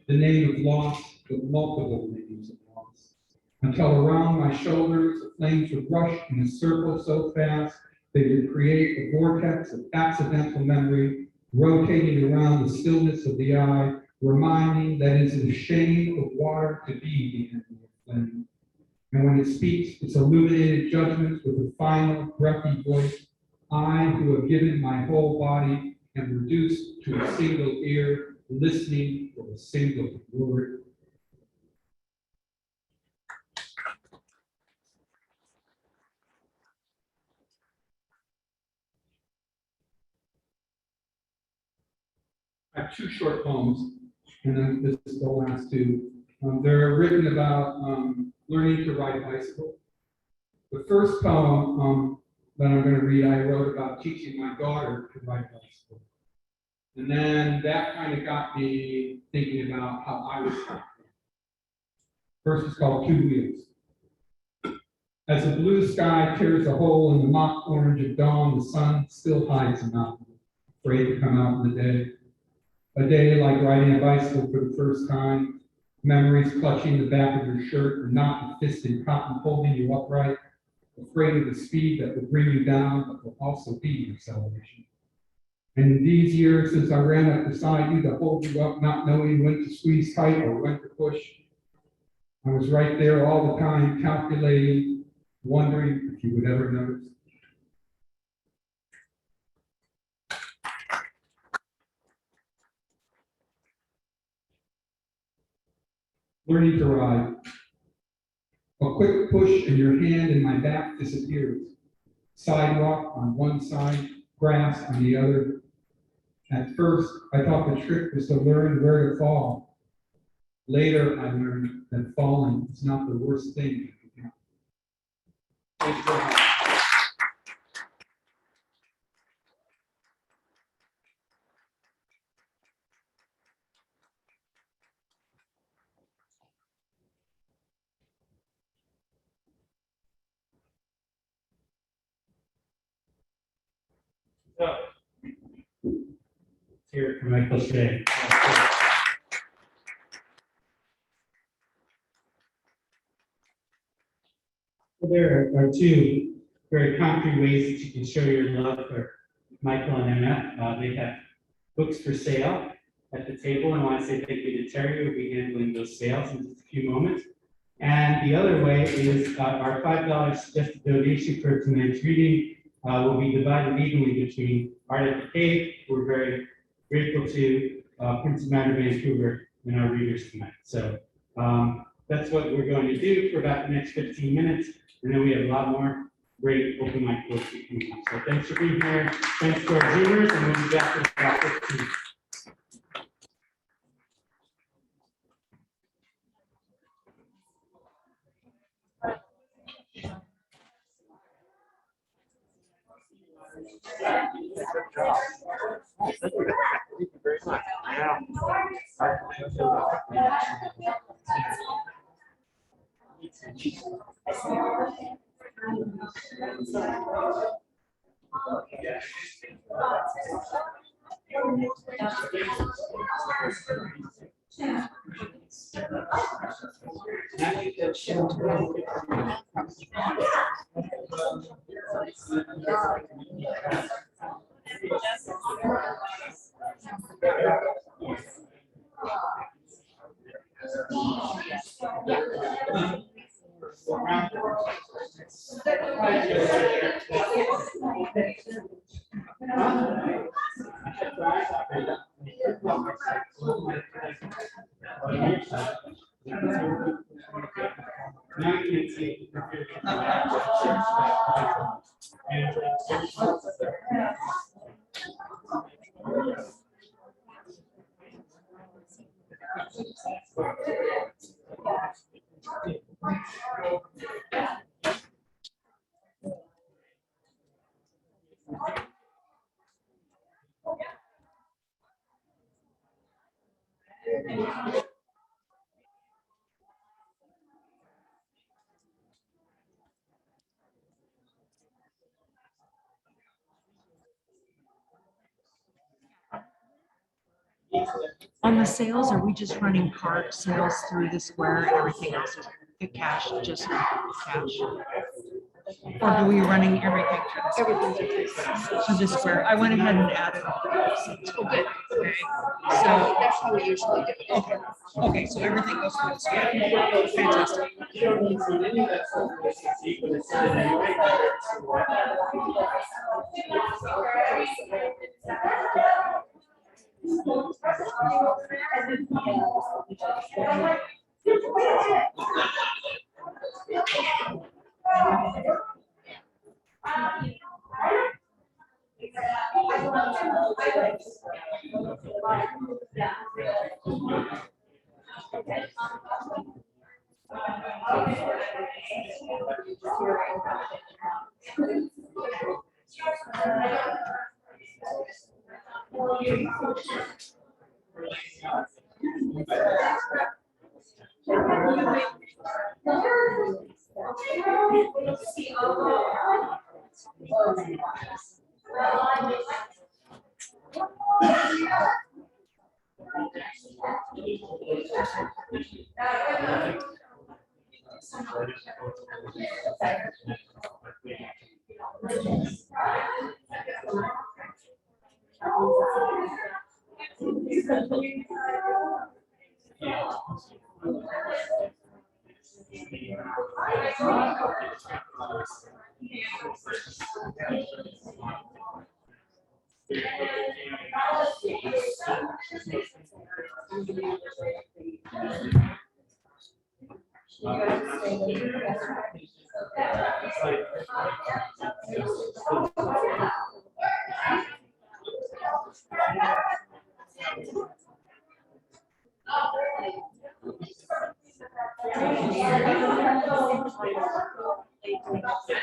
the name of loss, the multiple names of loss. Until around my shoulders, the flames would rush in a circle so fast, they would create a vortex of accidental memory, rotating around the stillness of the eye, reminding that it is the shame of water to be the enemy of flame. And when it speaks its illuminated judgments with a final, breathy voice, I, who have given my whole body, am reduced to a single ear, listening for a single word. I have 2 short poems, and then this is the last 2. They're written about learning to ride a bicycle. The first poem that I'm going to read, I wrote about teaching my daughter to ride a bicycle. And then that kind of got me thinking about how I was taught. First is called 2 Wheels. As the blue sky tears a hole in the mock orange of dawn, the sun still hides a mountain, afraid to come out in the day. A day like riding a bicycle for the first time, memories clutching the back of your shirt, or not the fist in cotton holding you upright, afraid of the speed that will bring you down, but will also be your salvation. And in these years, since I ran up beside you to hold you up, not knowing when to squeeze tight or when to push, I was right there all the time, calculating, wondering if you would ever notice. Learning to ride. A quick push and your hand in my back disappears. Sidewalk on one side, grass on the other. At first, I thought the trick was to learn where to fall. Later, I learned that falling is not the worst thing that can happen. Thanks very much. Here for Michael Shay. Well, there are two very concrete ways that you can show your love for Michael and Emma. They have books for sale at the table. I want to say thank you to Terry, who will be handling those sales in just a few moments. And the other way is our $5 suggested donation for tonight's reading will be divided evenly between Art at the Cave. We're very grateful to Prince of Vancouver and our readers tonight. So that's what we're going to do for about the next 15 minutes. And then we have a lot more great open mic books to come up. So thanks for being here. Thanks to our Zoomers, and we'll be back in about 15. Thank you very much. Yeah. On the sales, are we just running card sales through the square and everything else is the cash, just cash? Or do we running everything through the square? I went ahead and added all the receipts. Oh, good. Okay. So That's how we usually do it. okay. Okay, so everything goes through the square. Fantastic.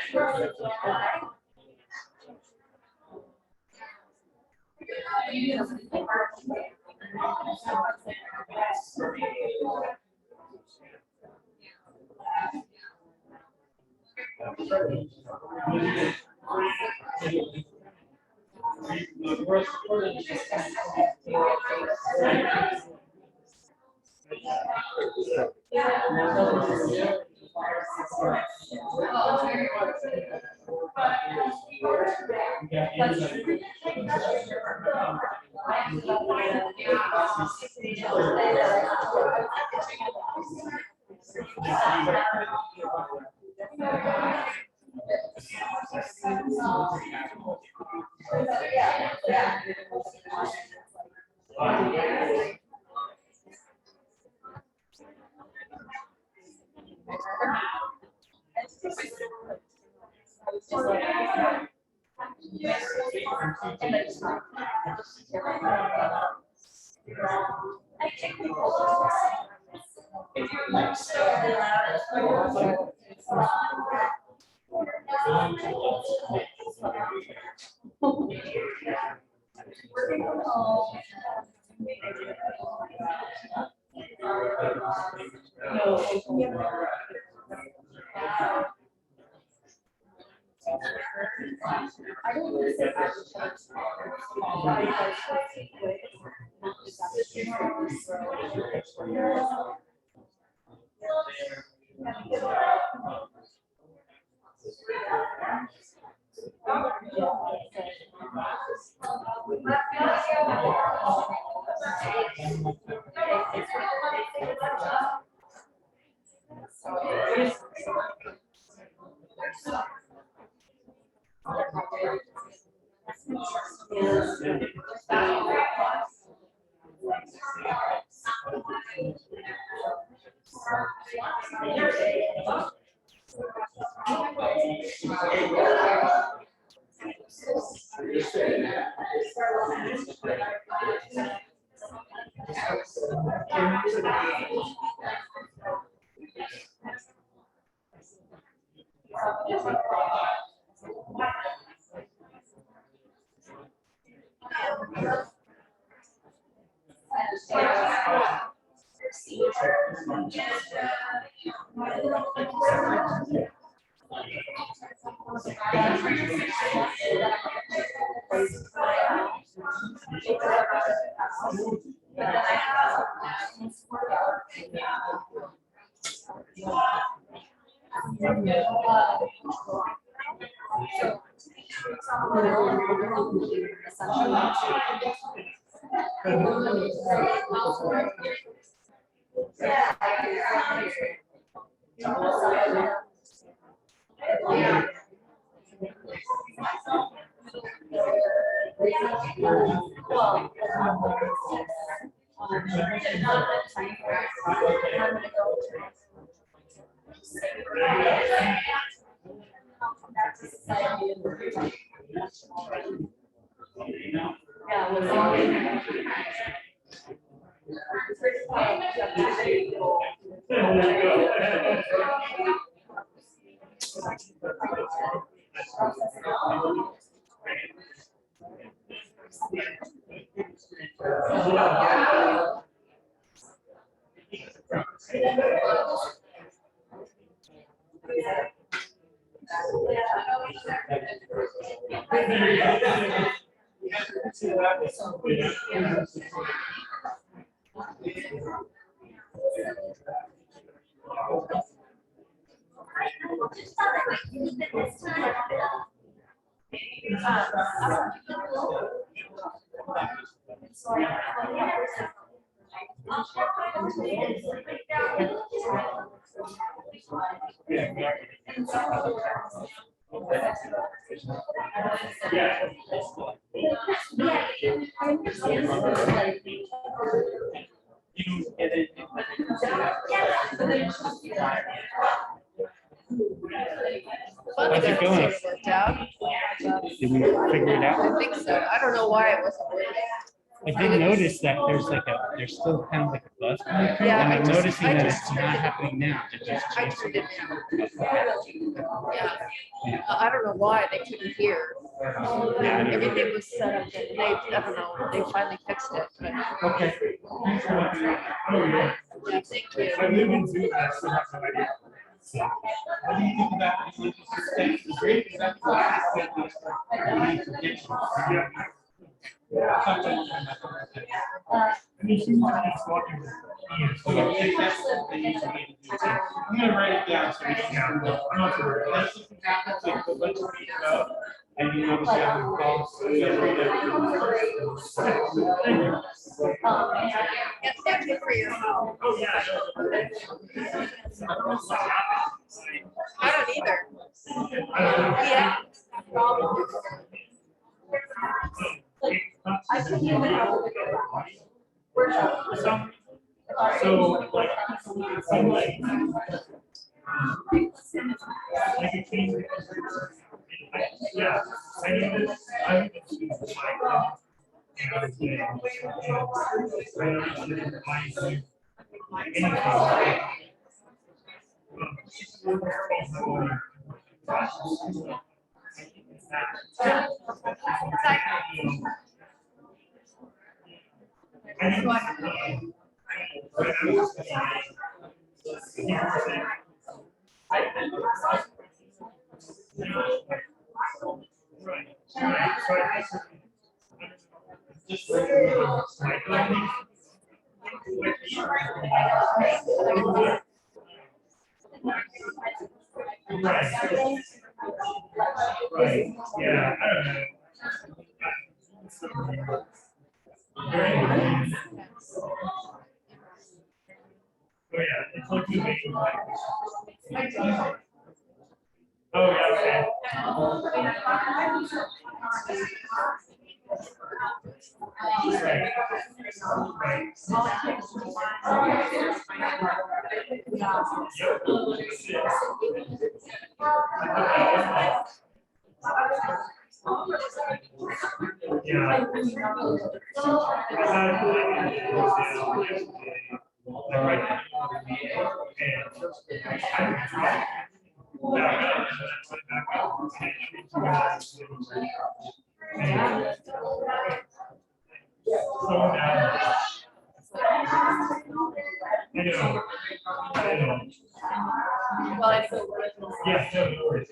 How's it going? Worked out. Did we figure it out? I think so. I don't know why it wasn't working. I did notice that there's still kind of like a buzz coming through, Yeah, and I I'm just- noticing I that just it's not turned it- happening now. It just I changed. turned it down. Yeah. I don't know why they couldn't hear. Everything was set up and they, I don't know, they finally fixed it, but. Okay. Thanks so much. Yeah, thank you. I live in Zoom, I still have no idea. What do you think about the great? Is that Yeah. I mean, she's walking with Ian, so I'm gonna write it down so we don't yeah, have. I'm not sure. That's just examples like the bunch of stuff, and you obviously have the calls, so you gotta write Yes, thank you for your help. Oh, yeah. I don't either. I don't know. Yeah. So, like, some like, I could change it. Yeah, I need this, I need to choose my. And I was saying, I don't know, Just Right, yeah, I don't know. Oh, yeah, it's like you make. Oh, yeah, okay. Yeah, no worries.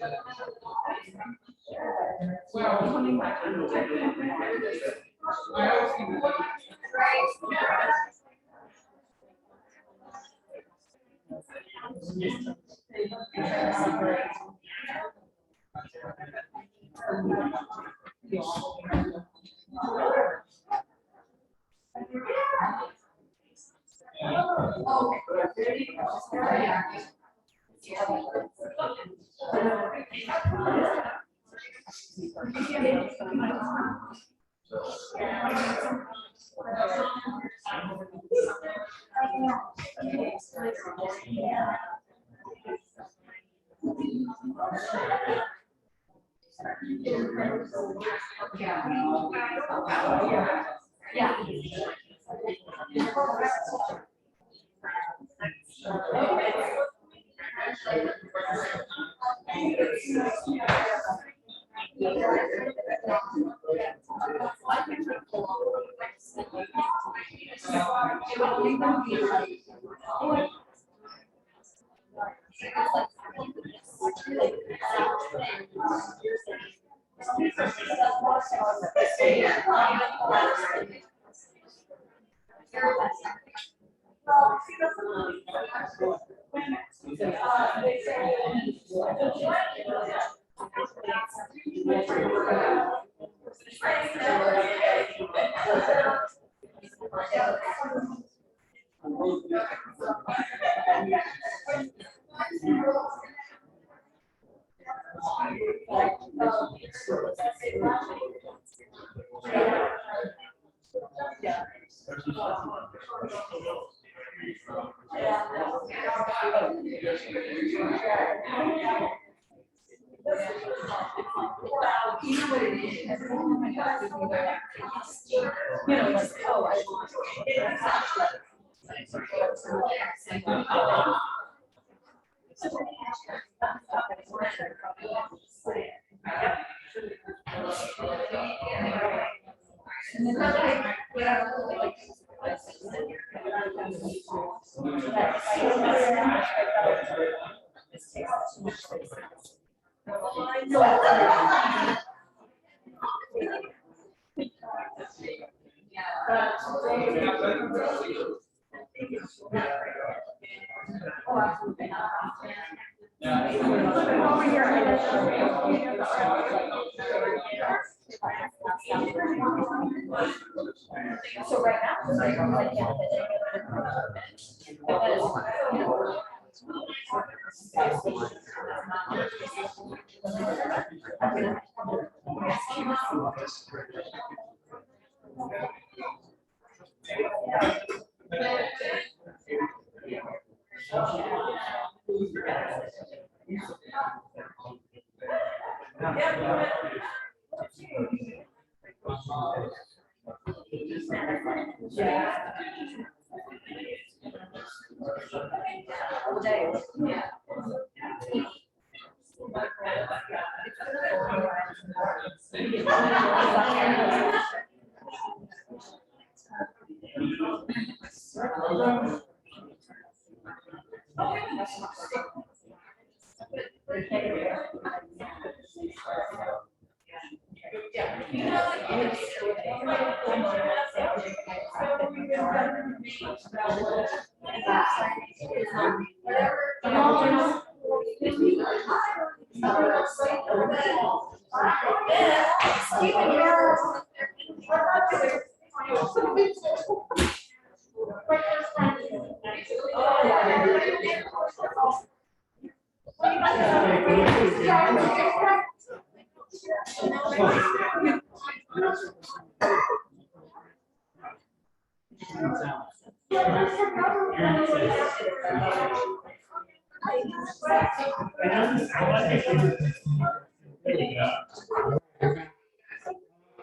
Over here. So right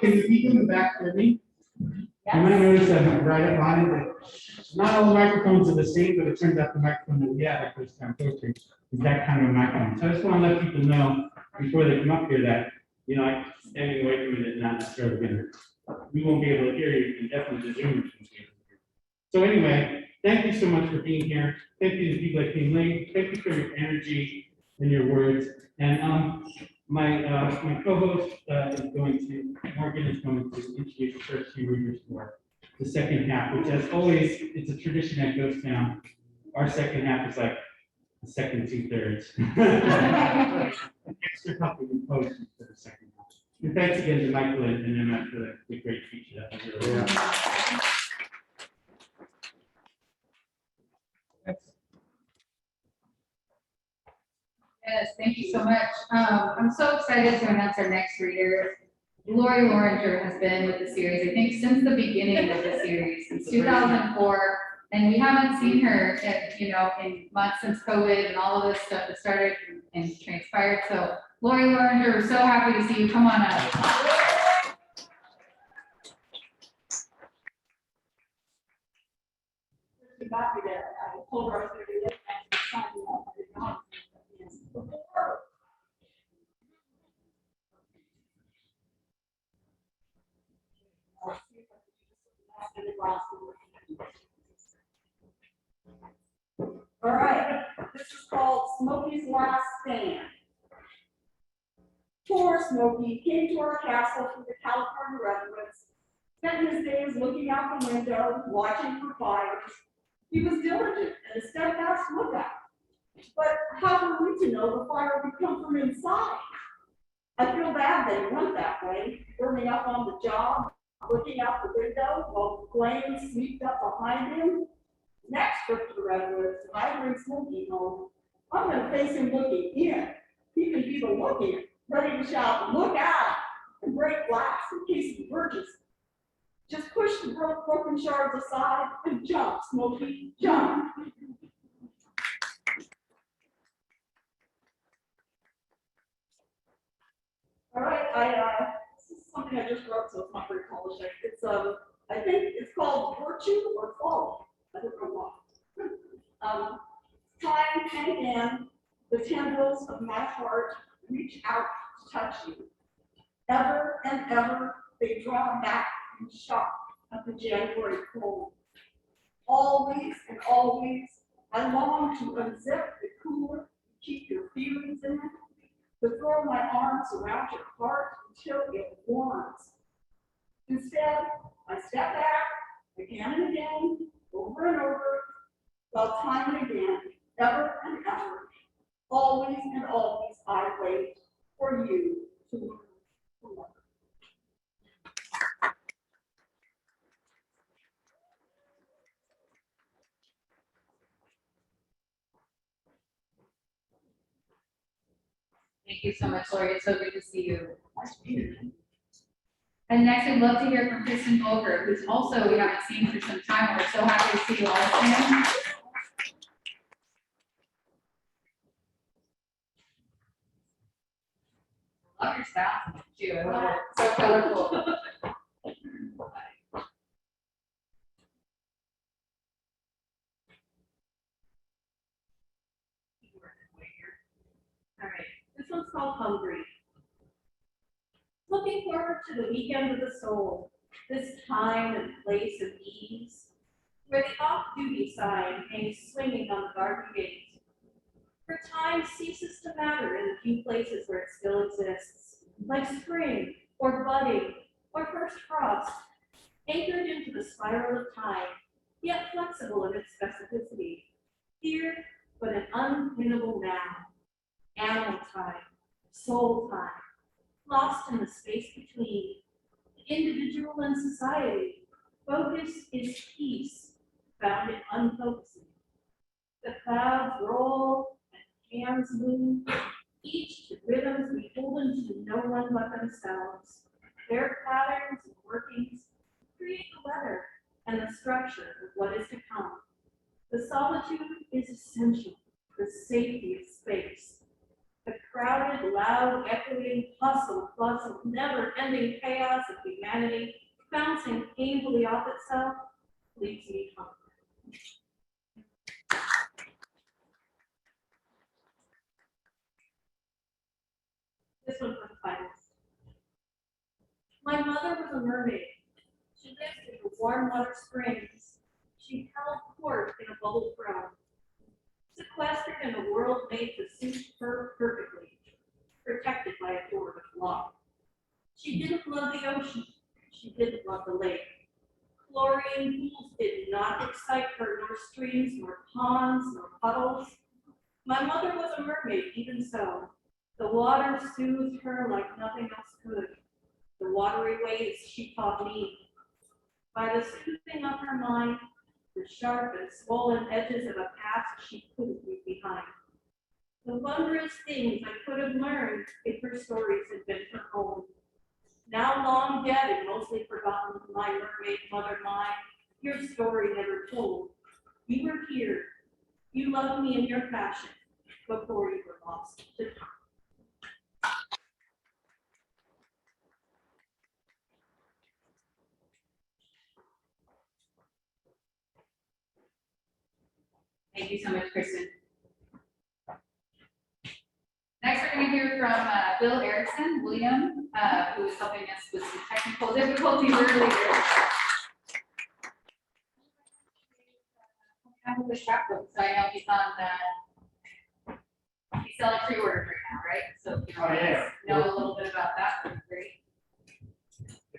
Can you keep them back for me? You might notice that right up on it, that not all the microphones are the same, but it turns out the microphone that we have at first time posting is that kind of microphone. So I just want to let people know before they come up here that, you know, like standing away from it is not necessarily gonna, we won't be able to hear you, and definitely the Zoom is here. So anyway, thank you so much for being here. Thank you to people that came late. Thank you for your energy and your words. And my co-host Morgan is going to introduce the first few readers for the second half, which as always, it's a tradition that goes down. Our second half is like the second 2/3. An extra couple of posts for the second half. And thanks again to Michael and Emma for the great feature that was really Yes, thank you so much. I'm so excited to announce our next reader. Lorenger has been with the series, I think, since the beginning of the series, since 2004. And we haven't seen her, in months since COVID and all of this stuff that started and transpired. So Lorenger, we're so happy to see you. Come on up. All right, this is called Smokey's Last Stand. Poor Smokey came to our castle from the California redwoods, spent his days looking out the window, watching for fires. He was diligent and a steadfast lookout. But how were we to know the fire would come from inside? I feel bad that he went that way, burning up on the job, looking out the window while the flames swept up behind him. Next trip to the redwoods, if I bring Smokey home, I'm gonna face him looking in. He can be the look-in, ready to shout, "Look out!" and break glass in case of emergency. Just push the broken shards aside and jump, Smokey, jump. All right, this is something I just wrote, so it's not very polished. It's I think it's called Virtue or Folly. I don't know why. Time and again, the tendrils of my heart reach out to touch you. Ever and ever, they draw back in shock of the January cold. Always and always, I long to unzip the cooler, keep your feelings in it, to throw my arms around your heart until it warms. Instead, I step back again and again, over and over, while time and again, ever and ever. Always and always I wait for you to learn to love. Thank you so much, Lori. It's so good to see you. And next, we'd love to hear from Kristen Voger, who's also, we haven't seen for some time. We're so happy to see you all again. Love your style, too. I love it. So colorful. All right, this one's called Hungry. Looking forward to the weekend of the soul, this time and place of ease, where the off-duty sign hangs swinging on the garden gate. For time ceases to matter in the few places where it still exists, like spring, or budding, or first frost, anchored into the spiral of time, yet flexible in its specificity. Here, but an unpinnable now. Animal time, soul time, lost in the space between individual and society. Focus is peace, found in unfocusing. The clouds roll and hands move, each to rhythms beholden to no one but themselves. Their patterns and workings create the weather and the structure of what is to come. The solitude is essential, the safety of space. The crowded, loud, echoing hustle, bustle, never-ending chaos of humanity, bouncing painfully off itself, leaves me hungry. This one for the finals. My mother was a mermaid. She lived in the warm water springs. She held court in a bubble throne. Sequestered in a world made to suit her perfectly, protected by a door of law. She didn't love the ocean. She didn't love the lake. Chlorine pools did not excite her, nor streams, nor ponds, nor puddles. My mother was a mermaid, even so. The water soothed her like nothing else could. The watery ways she taught me. By the soothing of her mind, the sharp and swollen edges of a past she couldn't leave behind. The wondrous things I could have learned if her stories had been her own. Now long dead and mostly forgotten, my mermaid mother mine, your story never told. You were here. You loved me in your passion before you were lost to time. Thank you so much, Kristen. Next, we're going to hear from Bill Erickson, William, who is helping us with some technical difficulties earlier. With the scrapbook, so I know he's on he's selling pre-orders right now, right? So if you want to know a little bit about that, would be great.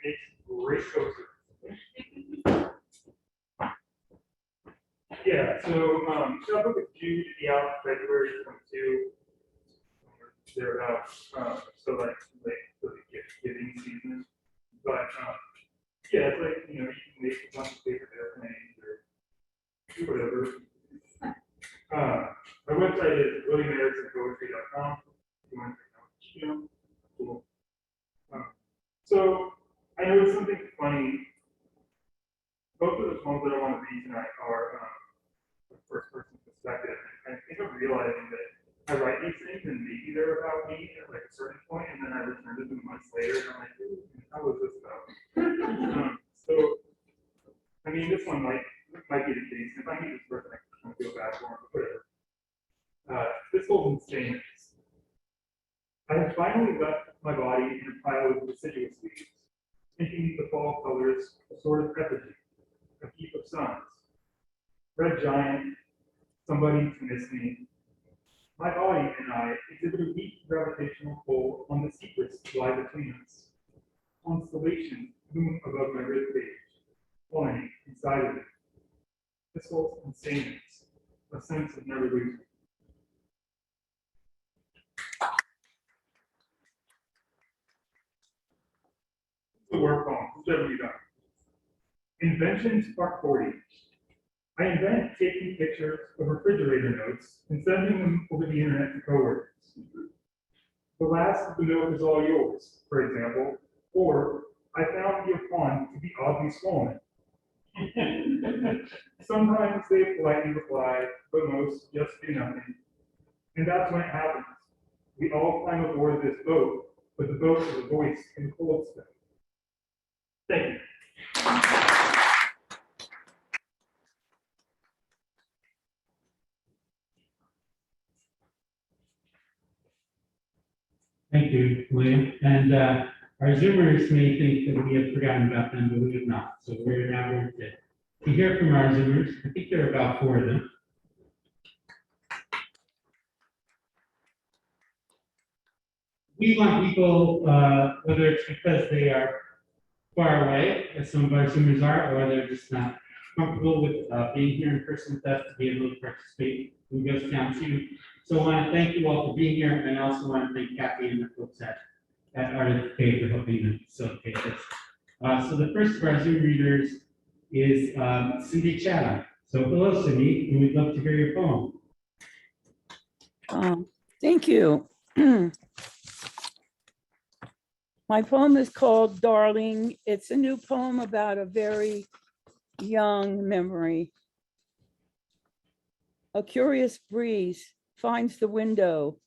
It's great coaster. Yeah, so scrapbook is due to be out February 22. They're out, so like for the gift giving season. But yeah, it's like, you know, you can make a bunch of paper airplanes or do whatever. My website is williamericssonpoetry.com. If you want to know, cool. So I noticed something funny. Both of the poems that I want to read tonight are first person perspective. And I think I'm realizing that I write these things and maybe they're about me at like a certain point, and then I return to them months later and I'm like, ooh, how was this about? So, I mean, this one might be the case. If I meet this person, I kind of feel bad for him, but whatever. This holds in statements. I have finally left my body in a pile of deciduous leaves, thinking the fall colors a sort of effigy, a heap of suns. Red giant, somebody to miss me. My body and I exhibit a weak gravitational pull on the secrets that lie between us. Constellations loom above my ribcage, flying inside of it. This holds in statements, a sense of never losing. Shouldn't be done. Inventions Part 40. I invent taking pictures of refrigerator notes and sending them over the internet to coworkers. The last of the milk is all yours, for example, or I found your pond to be oddly swollen. Sometimes they politely reply, but most just do nothing. And that's when it happens. We all climb aboard this boat, but the boat has a voice in the cold spell. Thank you. Thank you, William. And our Zoomers may think that we have forgotten about them, but we have not. So we're now going to hear from our Zoomers. I think there are about 4 of them. We want people, whether it's because they are far away, as some of our Zoomers are, or they're just not comfortable with being here in person with us, to be able to participate in Ghost Town too. So I want to thank you all for being here, and I also want to thank Kathy and the folks at Art for helping to facilitate this. So the first of our Zoom readers is Cindy Chatham. So hello, Cindy, and we'd love to hear your poem. Thank you. My poem is called Darling. It's a new poem about a very young memory. A curious breeze finds the window,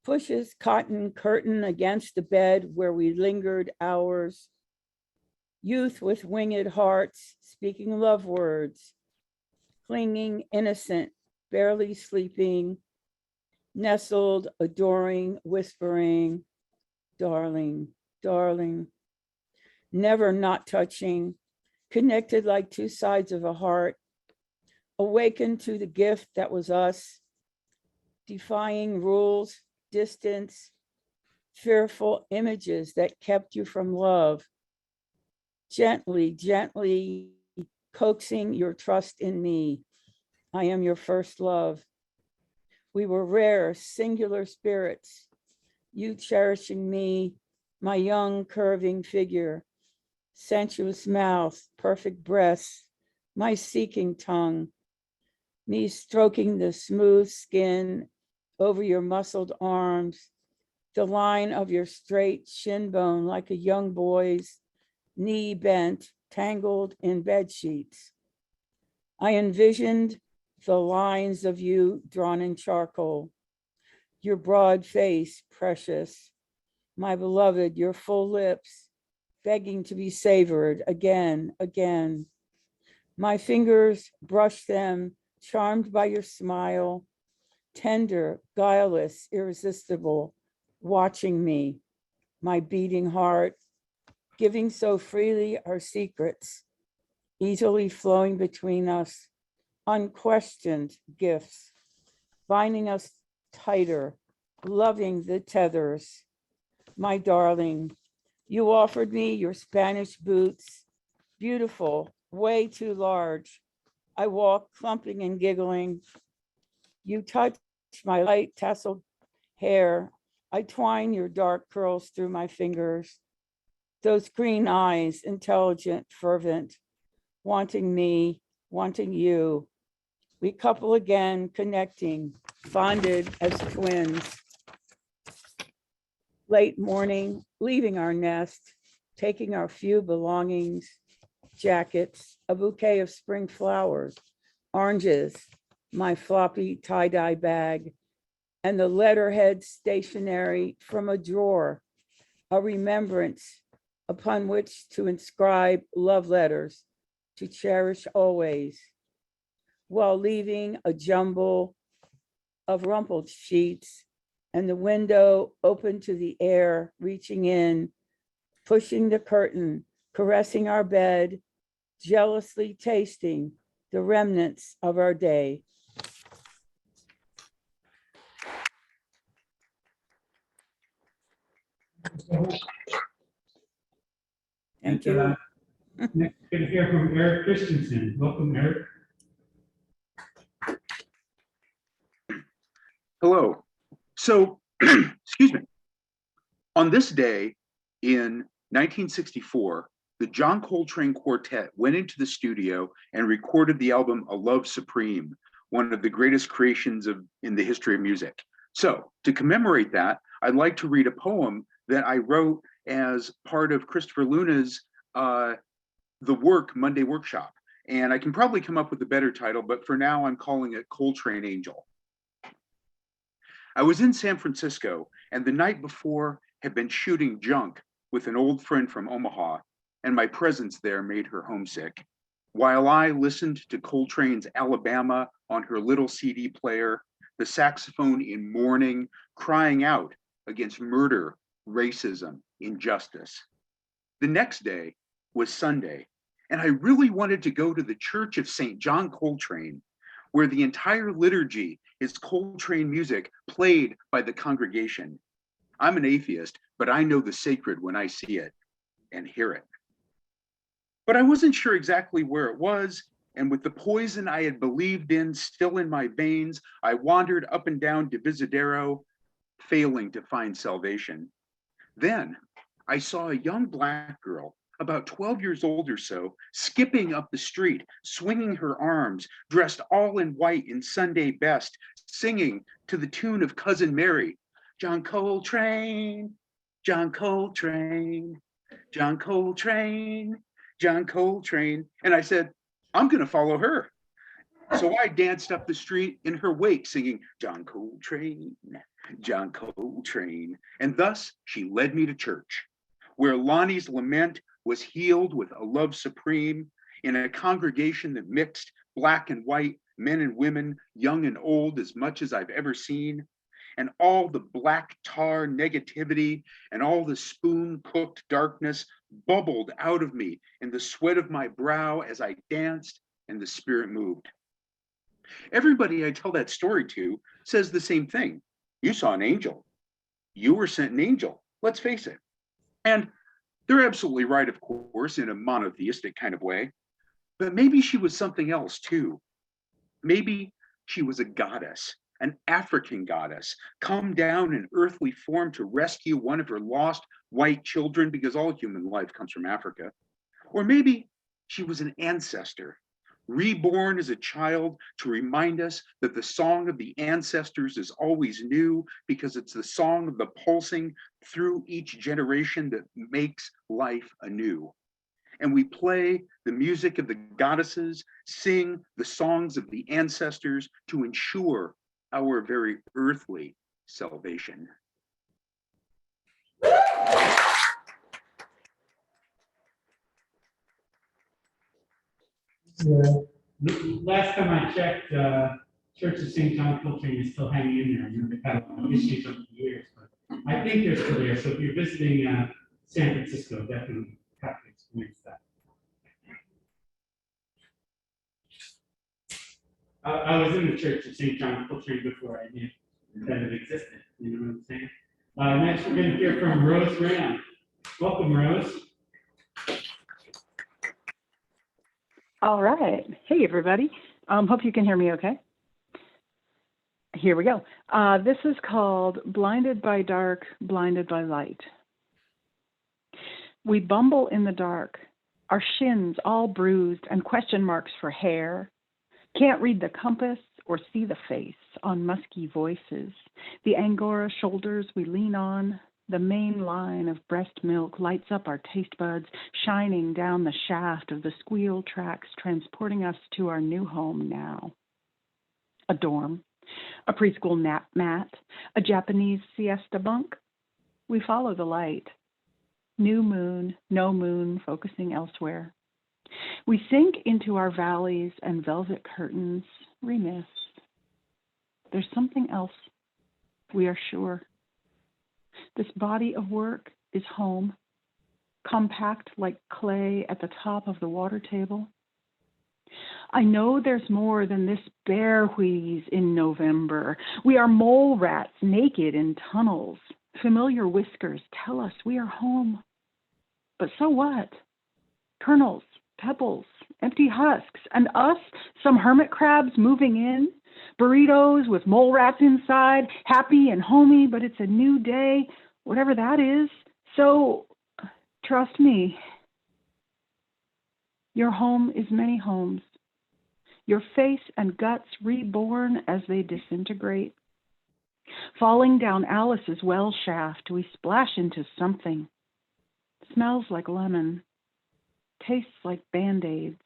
pushes cotton curtain against the bed where we lingered hours. Youth with winged hearts, speaking love words, clinging innocent, barely sleeping, nestled, adoring, whispering, darling, darling, never not touching, connected like 2 sides of a heart, awakened to the gift that was us, defying rules, distance, fearful images that kept you from love, gently, gently coaxing your trust in me. I am your first love. We were rare, singular spirits, you cherishing me, my young curving figure, sensuous mouth, perfect breasts, my seeking tongue, me stroking the smooth skin over your muscled arms, the line of your straight shin bone like a young boy's, knee bent, tangled in bed sheets. I envisioned the lines of you drawn in charcoal, your broad face, precious, my beloved, your full lips, begging to be savored again, again. My fingers brush them, charmed by your smile, tender, guileless, irresistible, watching me, my beating heart, giving so freely our secrets, easily flowing between us, unquestioned gifts, binding us tighter, loving the tethers. My darling, you offered me your Spanish boots, beautiful, way too large. I walk clumping and giggling. You touch my light tasseled hair. I twine your dark curls through my fingers. Those green eyes, intelligent, fervent, wanting me, wanting you. We couple again, connecting, bonded as twins. Late morning, leaving our nest, taking our few belongings, jackets, a bouquet of spring flowers, oranges, my floppy tie-dye bag, and the letterhead stationery from a drawer, a remembrance upon which to inscribe love letters to cherish always, while leaving a jumble of rumpled sheets and the window open to the air, reaching in, pushing the curtain, caressing our bed, jealously tasting the remnants of our day. Thank you. Next, we're going to hear from Eric Christensen. Welcome, Eric. Hello. So, excuse me. On this day in 1964, the John Coltrane Quartet went into the studio and recorded the album A Love Supreme, one of the greatest creations in the history of music. So to commemorate that, I'd like to read a poem that I wrote as part of Christopher Luna's The Work Monday Workshop. And I can probably come up with a better title, but for now I'm calling it Coltrane Angel. I was in San Francisco, and the night before had been shooting junk with an old friend from Omaha, and my presence there made her homesick. While I listened to Coltrane's Alabama on her little CD player, the saxophone in mourning, crying out against murder, racism, injustice. The next day was Sunday, and I really wanted to go to the Church of St. John Coltrane, where the entire liturgy is Coltrane music played by the congregation. I'm an atheist, but I know the sacred when I see it and hear it. But I wasn't sure exactly where it was, and with the poison I had believed in still in my veins, I wandered up and down Divisadero, failing to find salvation. Then I saw a young Black girl, about 12 years old or so, skipping up the street, swinging her arms, dressed all in white in Sunday best, singing to the tune of Cousin Mary, John Coltrane, John Coltrane, John Coltrane, John Coltrane. And I said, I'm gonna follow her. So I danced up the street in her wake, singing, John Coltrane, John Coltrane. And thus she led me to church, where Lonnie's lament was healed with a love supreme in a congregation that mixed Black and white, men and women, young and old, as much as I've ever seen. And all the black tar negativity and all the spoon-cooked darkness bubbled out of me in the sweat of my brow as I danced and the Spirit moved. Everybody I tell that story to says the same thing. You saw an angel. You were sent an angel. Let's face it. And they're absolutely right, of course, in a monotheistic kind of way. But maybe she was something else too. Maybe she was a goddess, an African goddess, come down in earthly form to rescue one of her lost white children, because all human life comes from Africa. Or maybe she was an ancestor, reborn as a child to remind us that the song of the ancestors is always new, because it's the song of the pulsing through each generation that makes life anew. And we play the music of the goddesses, sing the songs of the ancestors to ensure our very earthly salvation. Last time I checked, Church of St. John Coltrane is still hanging in there. You know, they've had issues over the years, but I think they're still there. So if you're visiting San Francisco, definitely have to experience that. I was in the Church of St. John Coltrane before I knew that it existed. You know what I'm saying? Next, we're going to hear from Rose Graham. Welcome, Rose. All right. Hey, everybody. Hope you can hear me okay. Here we go. This is called Blinded by Dark, Blinded by Light. We bumble in the dark, our shins all bruised and question marks for hair. Can't read the compass or see the face on musky voices. The Angora shoulders we lean on. The main line of breast milk lights up our taste buds, shining down the shaft of the squeal tracks, transporting us to our new home now. A dorm, a preschool nap mat, a Japanese siesta bunk. We follow the light. New moon, no moon, focusing elsewhere. We sink into our valleys and velvet curtains, remiss. There's something else, we are sure. This body of work is home, compact like clay at the top of the water table. I know there's more than this bear wheeze in November. We are mole rats naked in tunnels. Familiar whiskers tell us we are home. But so what? Kernels, pebbles, empty husks, and us, some hermit crabs moving in. Burritos with mole rats inside, happy and homey, but it's a new day, whatever that is. So, trust me, Your home is many homes. Your face and guts reborn as they disintegrate. Falling down Alice's well shaft, we splash into something. Smells like lemon. Tastes like Band-Aids.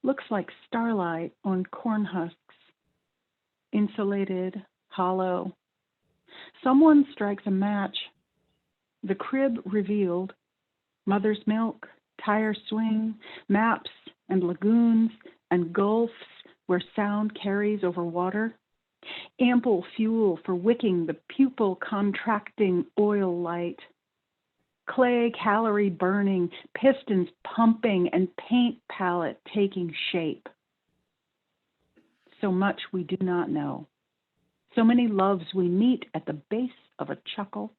Looks like starlight on corn husks. Insulated, hollow. Someone strikes a match. The crib revealed. Mother's milk, tire swing, maps and lagoons and gulfs where sound carries over water. Ample fuel for wicking the pupil contracting oil light. Clay calorie burning, pistons pumping, and paint palette taking shape. So much we do not know. So many loves we meet at the base of a chuckle.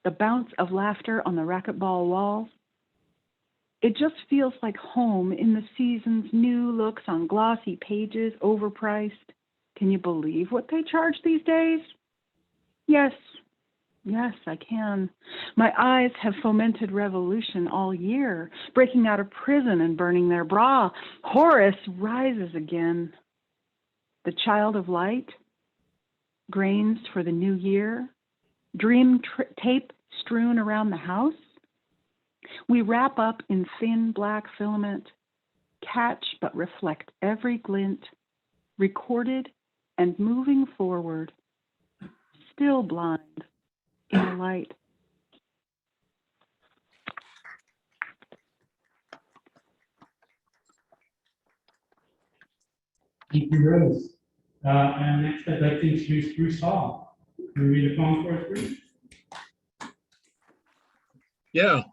The bounce of laughter on the racquetball walls. It just feels like home in the season's new looks on glossy pages, overpriced. Can you believe what they charge these days? Yes, I can. My eyes have fomented revolution all year, breaking out of prison and burning their bra. Horus rises again. The child of light, grains for the new year, dream tape strewn around the house. We wrap up in thin black filament, catch but reflect every glint, recorded and moving forward, still blind in the light. Thank you, Rose. And next I'd like to introduce Bruce Hall. Can you read a poem for us, Bruce? Yeah,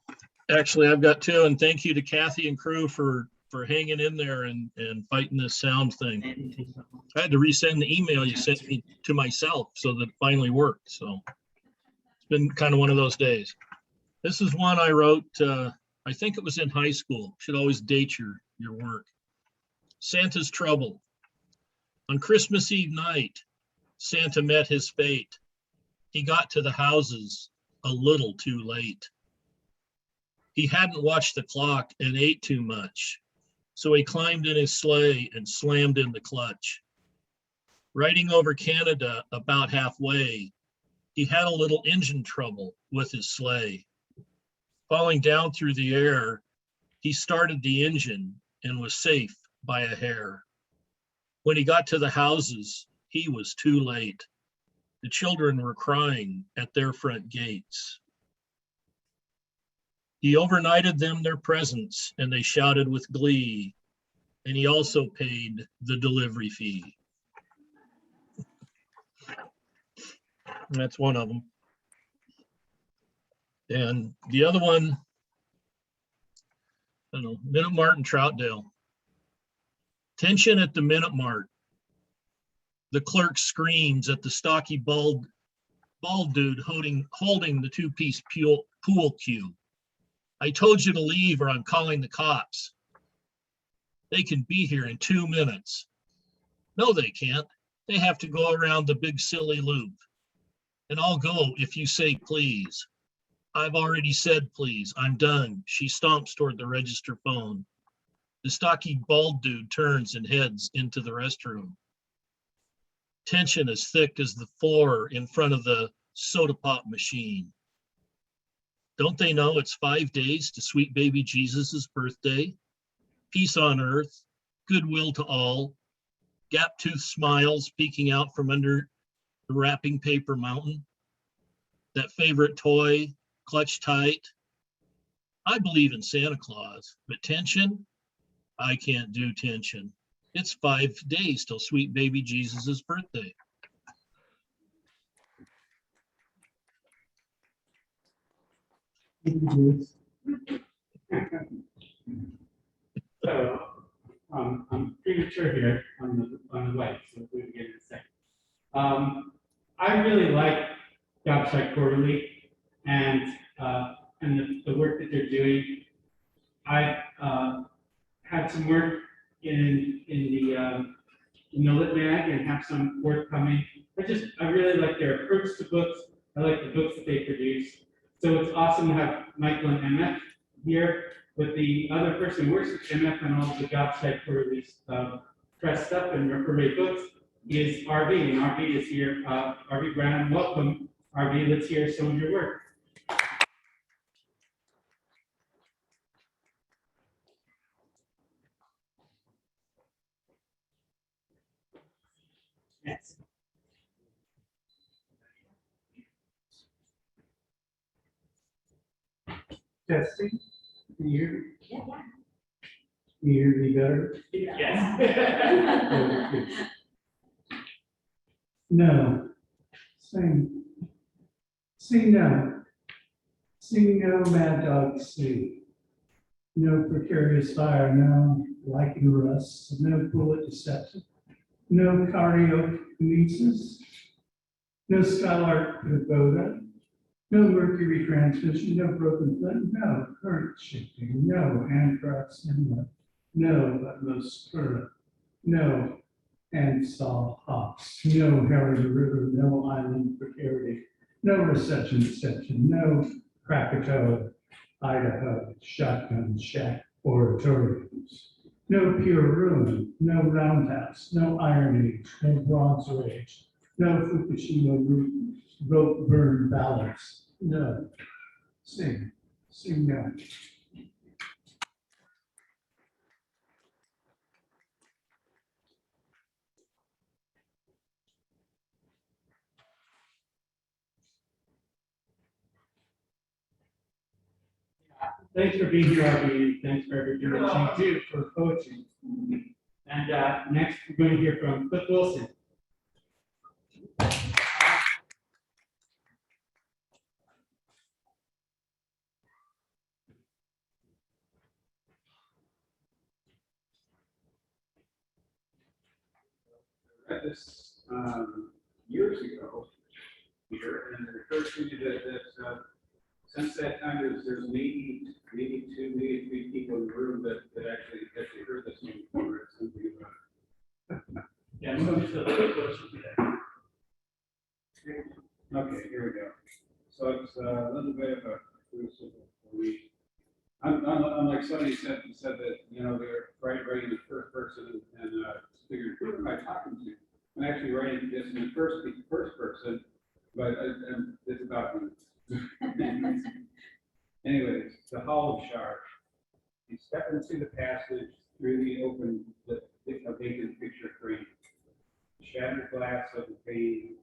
actually I've got two, and thank you to Kathy and crew for hanging in there and fighting this sound thing. I had to resend the email you sent me to myself so that it finally worked. So it's been kind of one of those days. This is one I wrote, I think it was in high school. Should always date your work. Santa's Trouble. On Christmas Eve night, Santa met his fate. He got to the houses a little too late. He hadn't watched the clock and ate too much, so he climbed in his sleigh and slammed in the clutch. Riding over Canada about halfway, he had a little engine trouble with his sleigh. Falling down through the air, he started the engine and was safe by a hair. When he got to the houses, he was too late. The children were crying at their front gates. He overnighted them their presents and they shouted with glee. And he also paid the delivery fee. And that's one of them. And the other one, I don't know, Minute Mart and Troutdale. Tension at the Minute Mart. The clerk screams at the stocky bald dude holding the two-piece pool cue. I told you to leave or I'm calling the cops. They can be here in 2 minutes. No, they can't. They have to go around the big silly loop. And I'll go if you say please. I've already said please. I'm done. She stomps toward the register phone. The stocky bald dude turns and heads into the restroom. Tension as thick as the floor in front of the soda pop machine. Don't they know it's 5 days to sweet baby Jesus's birthday? Peace on earth, goodwill to all, gap-toothed smiles peeking out from under the wrapping paper mountain. That favorite toy, clutch tight. I believe in Santa Claus, but tension? I can't do tension. It's 5 days till sweet baby Jesus's birthday. So I'm premature here on the light, so we'll get in a second. I really like Job Site Quarterly and the work that they're doing. I had some work in the Lit Mag and have some forthcoming. I really like their approach to books. I like the books that they produce. So it's awesome to have Michael and Emmett here With the other person works at MF and all the job site for these press stuff and reprobate books is RV, and RV is here. RV Brown, welcome. RV, let's hear some of your work. Yes. Testing. Can you hear me? Can you hear me better? Yes. No. Sing. Sing no. Sing no, mad dog sing. No precarious fire, no lichen rust, no bullet deception, no karyokinesis, no skylark pagoda, no mercury transmission, no broken flint, no current shifting, no anthrax inlet, no utmost current, no Ansal hops, no Harry River, no island precarity, no reception deception, no Krakatoa, Idaho, shotgun shack oratoriums, no pure ruin, no roundhouse, no iron age, no bronze rage, no Fukushima rope burn ballads, no. Sing no. Thanks for being here, RV. Thanks for everything that you do for poetry. And next, we're going to hear from Cliff Wilson. I read this years ago here, and it occurred to me that since that time, there's maybe two, maybe three people in the room that actually heard this one before. It's something about. Yeah, I'm going to the other question today. Okay, here we go. So it's a little bit of a crucible for me. Unlike somebody said that, you know, they're writing in first person and figured, who am I talking to? I'm actually writing this in the first person, but it's about me. Anyways, the Hall of Shark. You step into the passage through the open, a vacant picture frame. The shattered glass of the pane,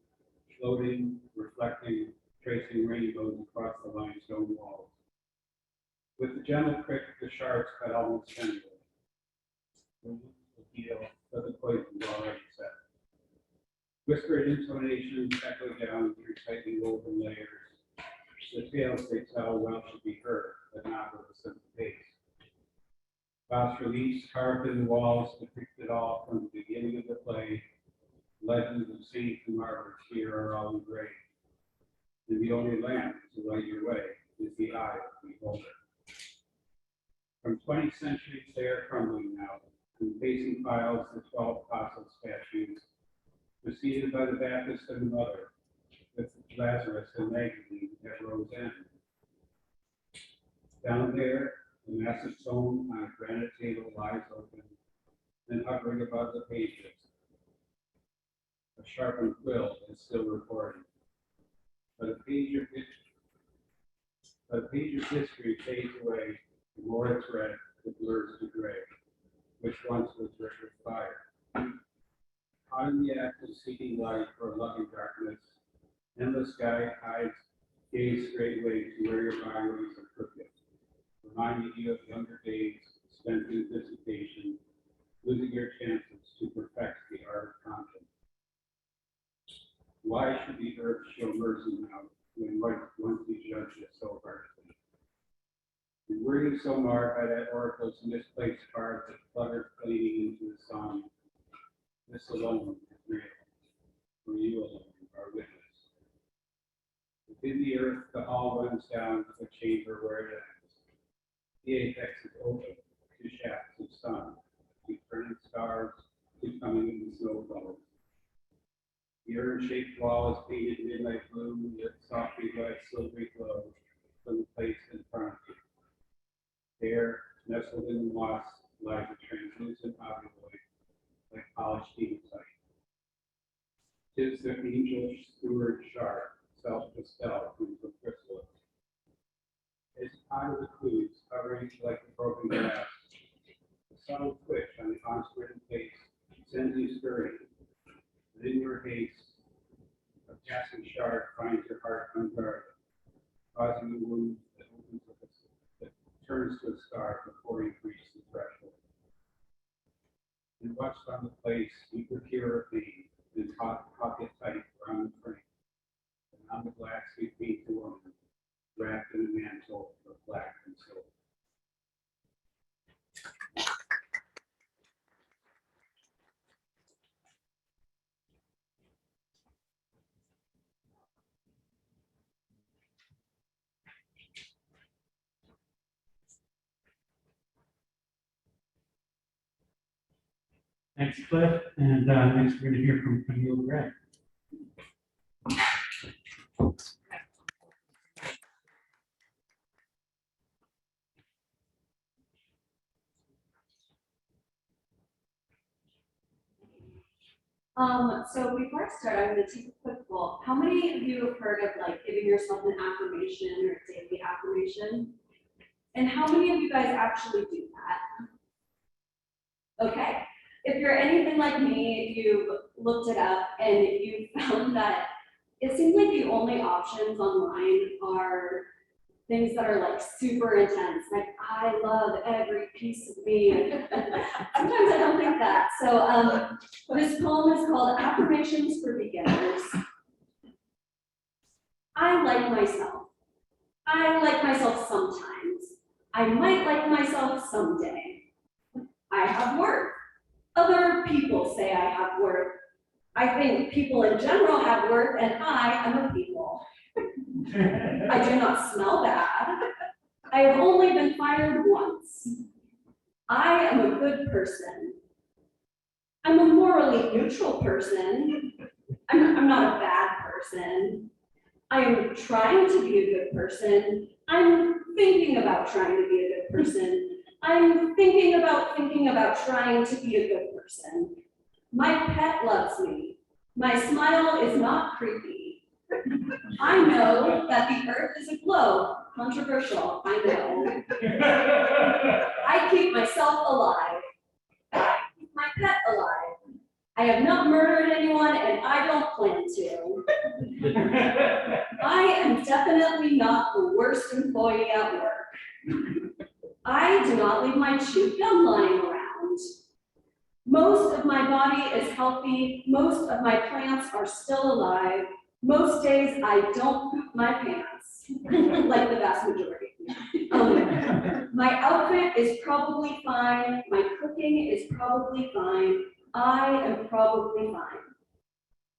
floating, reflecting, tracing rainbows across the limestone walls. With the gentle prick, the sharks cut almost tenderly. The heel of the poison is already set. Whispered intonations echo down through tightly woven layers. The tales they tell well should be heard, but not with a simple pace. Bas reliefs carved in the walls depict it all from the beginning of the play. Legends of saints and martyrs here are all engraved. And the only lamp to light your way is the eye of the beholder. From 20 centuries they are crumbling now, and facing piles the 12 apostle statues, preceded by the Baptist and the Mother, with Lazarus and Magdalene at Rose End. Down there, the massive tome on a granite table lies open, and hovering above the pages, a sharpened quill is still recording. But a page of history fades away, the more it's read, it blurs to gray, which once was lit with fire. Caught in the act of seeking light or loving darkness, endless sky hides, gaze straightway to where your byways are crooked, reminding you of younger days spent in dissipation, losing your chances to perfect the art of conscience. Why should the earth show mercy now when once you judged it so harshly? And were you so marred by that oracle's misplaced heart that fluttered fleeting into the sun? This alone is real, for you alone are witness. Within the earth, the hall runs down to the chamber where it ends. The apex is open to shafts of sun, to turning stars, to coming in the snowfalls. The urn-shaped wall is painted midnight blue, lit softly by a silvery glow from the place in front of you. There, nestled in the moss, lies a translucent ovuloid, like polished hematite. 'Tis the angel steward shard, self-dispelled through the chrysalis. Its out of the clues, hovering like the broken glass. The subtle twitch on the unspreading face sends you scurrying. But in your haste, a passing shard finds your heart unguarded, causing a wound that opens with that turns to a scar before you reach the threshold. And what's on the place, you procure a pain, and pocket tight around the frame. And on the glass you paint the woman, wrapped in a mantle of black and silver. Thanks, Cliff. And next we're going to hear from Camille Gray. So before I start, I'm gonna take a quick poll. How many of you have heard of like giving yourself an affirmation or daily affirmation? And how many of you guys actually do that? Okay, if you're anything like me, you looked it up and you found that it seems like the only options online are things that are like super intense, like I love every piece of me. Sometimes I don't think that. So this poem is called Affirmations for Beginners. I like myself. I like myself sometimes. I might like myself someday. I have worth. Other people say I have worth. I think people in general have worth, and I am a people. I do not smell bad. I have only been fired once. I am a good person. I'm a morally neutral person. I'm not a bad person. I am trying to be a good person. I'm thinking about trying to be a good person. I'm thinking about trying to be a good person. My pet loves me. My smile is not creepy. I know that the earth is a globe. Controversial, I know. I keep myself alive. I keep my pet alive. I have not murdered anyone and I don't plan to. I am definitely not the worst employee at work. I do not leave my chewed gum lying around. Most of my body is healthy. Most of my plants are still alive. Most days I don't poop my pants, like the vast majority. My outfit is probably fine. My cooking is probably fine. I am probably fine.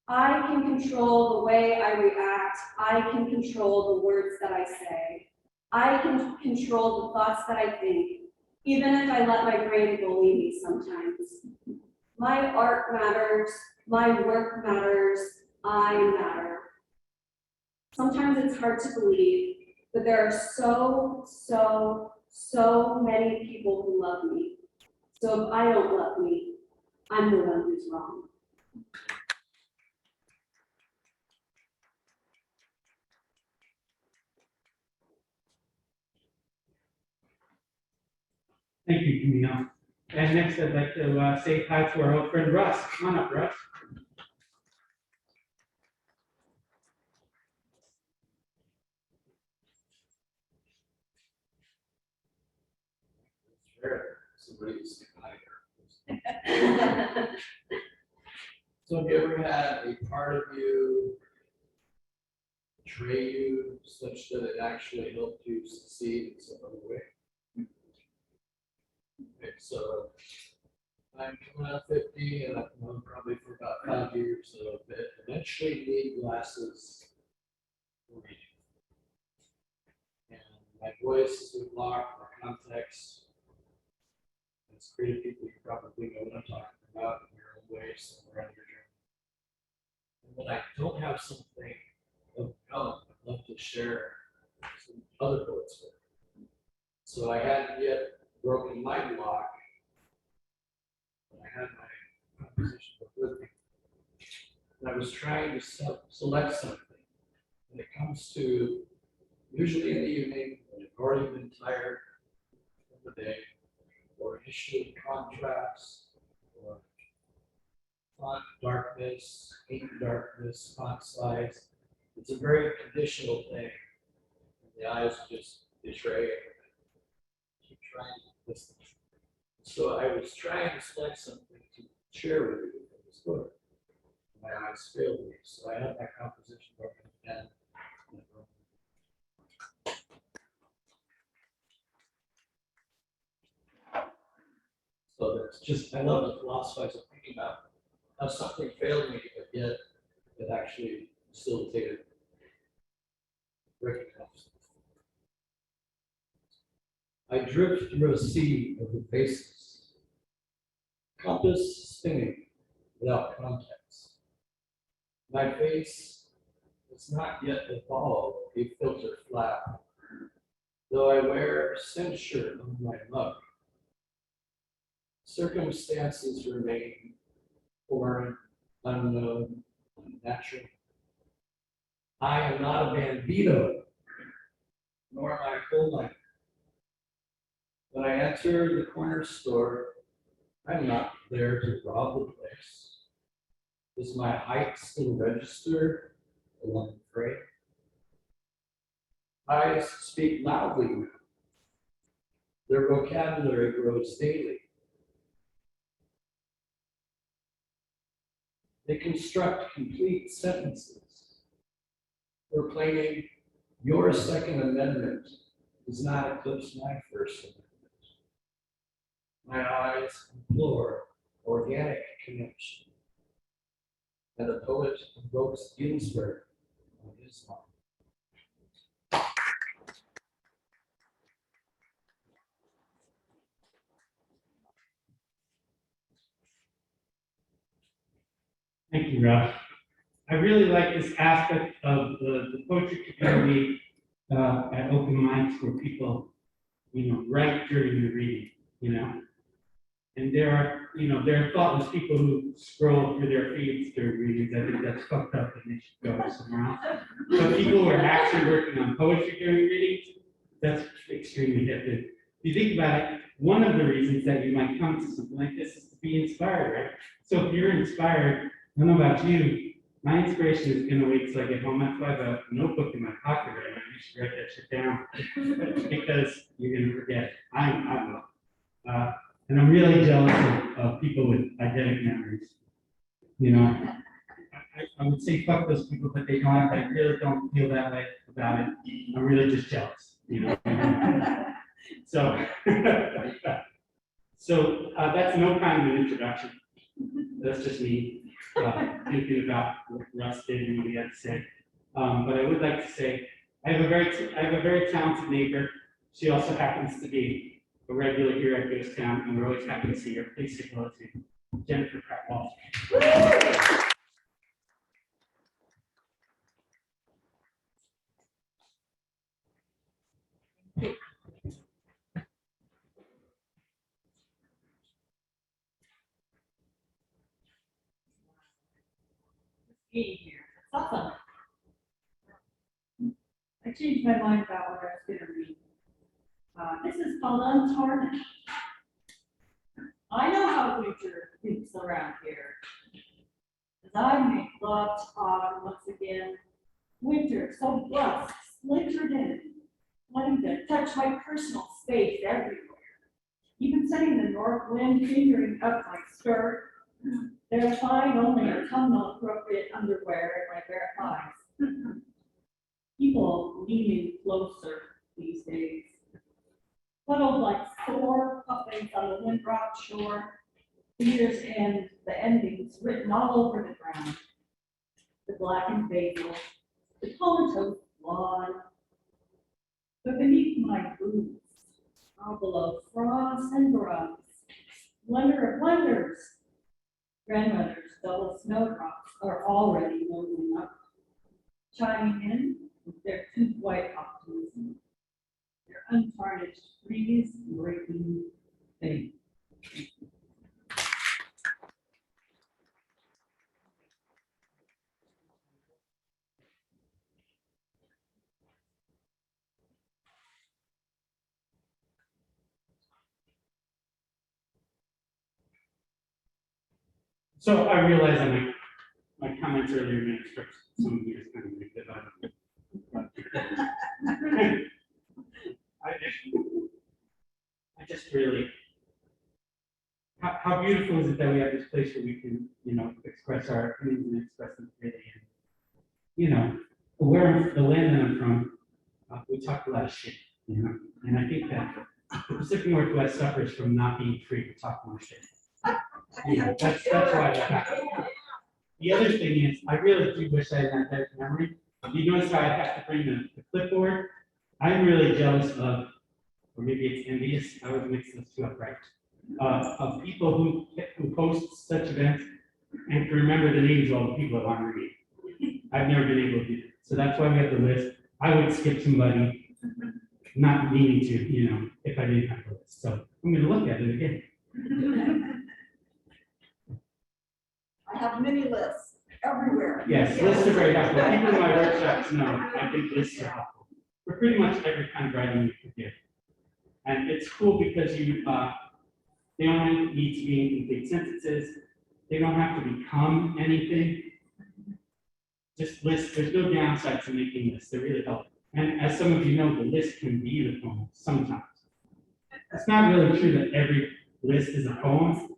I can control the way I react. I can control the words that I say. I can control the thoughts that I think, even if I let my brain bully me sometimes. My art matters. My work matters. I matter. Sometimes it's hard to believe, but there are so many people who love me. So if I don't love me, I'm the one who's wrong. Thank you, Camille. And next, I'd like to say hi to our old friend Russ. Come on up, Russ. Somebody's higher. So have you ever had a part of you betray you such that it actually helped you succeed in some other way? Okay, so I'm coming up 50 and I've known probably for about 5 years, so eventually need glasses for reading. And my voice is blocked, my contacts. As creative people, you probably know what I'm talking about in your own way, somewhere on your journey. And when I don't have something of value, I'd love to share some other quotes with. So I hadn't yet broken my block. But I had my composition book with me. And I was trying to select something. When it comes to, usually in the evening, when I've already been tired from the day, or issue of contrast, or font darkness, ink darkness, font size. It's a very conditional thing. The eyes just betray it. Keep trying to listen. So I was trying to select something to share with you from this book. My eyes failed me, so I had my composition broken again. So that's just, I love to philosophize and thinking about how something failed me, but yet it actually facilitated breaking up. I drift through a sea of the faces, compass spinning without context. My face has not yet evolved a filter flap, though I wear censure on my mug. Circumstances remain foreign, unknown, unnatural. I am not a bandito, nor am I a coal miner. When I enter the corner store, I'm not there to rob the place. Is my height still registered along the freight? Eyes speak loudly now. Their vocabulary grows daily. They construct complete sentences, proclaiming your Second Amendment does not eclipse my First Amendment. My eyes implore organic connection, and the poet invokes Ginsberg on his line. Thank you, Russ. I really like this aspect of the poetry community at open mics where people, write during the reading, And there are thoughtless people who scroll through their feeds during readings. I think that's fucked up and they should go somewhere else. But people who are actually working on poetry during readings, that's extremely hip. If you think about it, one of the reasons that you might come to something like this is to be inspired, right? So if you're inspired, I don't know about you, my inspiration is gonna wait till I get home. That's why I have a notebook in my pocket right now. You should write that shit down because you're gonna forget. I will. And I'm really jealous of people with eidetic memories. I would say fuck those people, but they don't. I really don't feel that way about it. I'm really just jealous, So, that's no kind of an introduction. That's just me thinking about what Russ did and what he had to say. But I would like to say I have a very talented neighbor. She also happens to be a regular here at Ghost Town, and we're always happy to see her. Please say hello to Jennifer Pratt-Walsh. Awesome. I changed my mind about what I was going to read. This is called Untarnished. I know how winter thinks around here. As I make love to autumn once again, winter so brusque, splintered in, wanting to touch my personal space everywhere. Even setting the north wind fingering up my skirt, verifying only autumnal appropriate underwear and my bare thighs. People leaning closer these days. Huddled like sore puffins on the windrock shore, the year's end, the endings written all over the ground. The blackened basil, the comatose lawn. But beneath my boots, all below frost and grubs, wonder of wonders. Grandmother's double snowdrops are already moving up, chiming in with their too white optimism. Their untarnished trees, breaking things. So I realize that my comments earlier may express some of you is kind of negative. I just really, how beautiful is it that we have this place where we can, you know, express our opinions and express them freely. And, you know, where the land that I'm from, we talk a lot of shit, you know, and I think that the Pacific Northwest suffers from not being free to talk more shit. You know, that's why that happened. The other thing is, I really do wish I had that type of memory. You notice how I have to bring the clipboard? I'm really jealous of, or maybe it's envious, I would mix those two up right, of people who host such events and can remember the names of all the people that want to read. I've never been able to do that. So that's why we have the list. I would skip somebody, not meaning to, you know, if I didn't have the list. So I'm going to look at it again. I have many lists everywhere. Yes, lists are very helpful. People in my workshops know I think lists are helpful for pretty much every kind of writing you could do. And it's cool because you, they don't need to be in complete sentences. They don't have to become anything. Just lists, there's no downside to making lists. They're really helpful. And as some of you know, the list can be the poem sometimes. It's not really true that every list is a poem.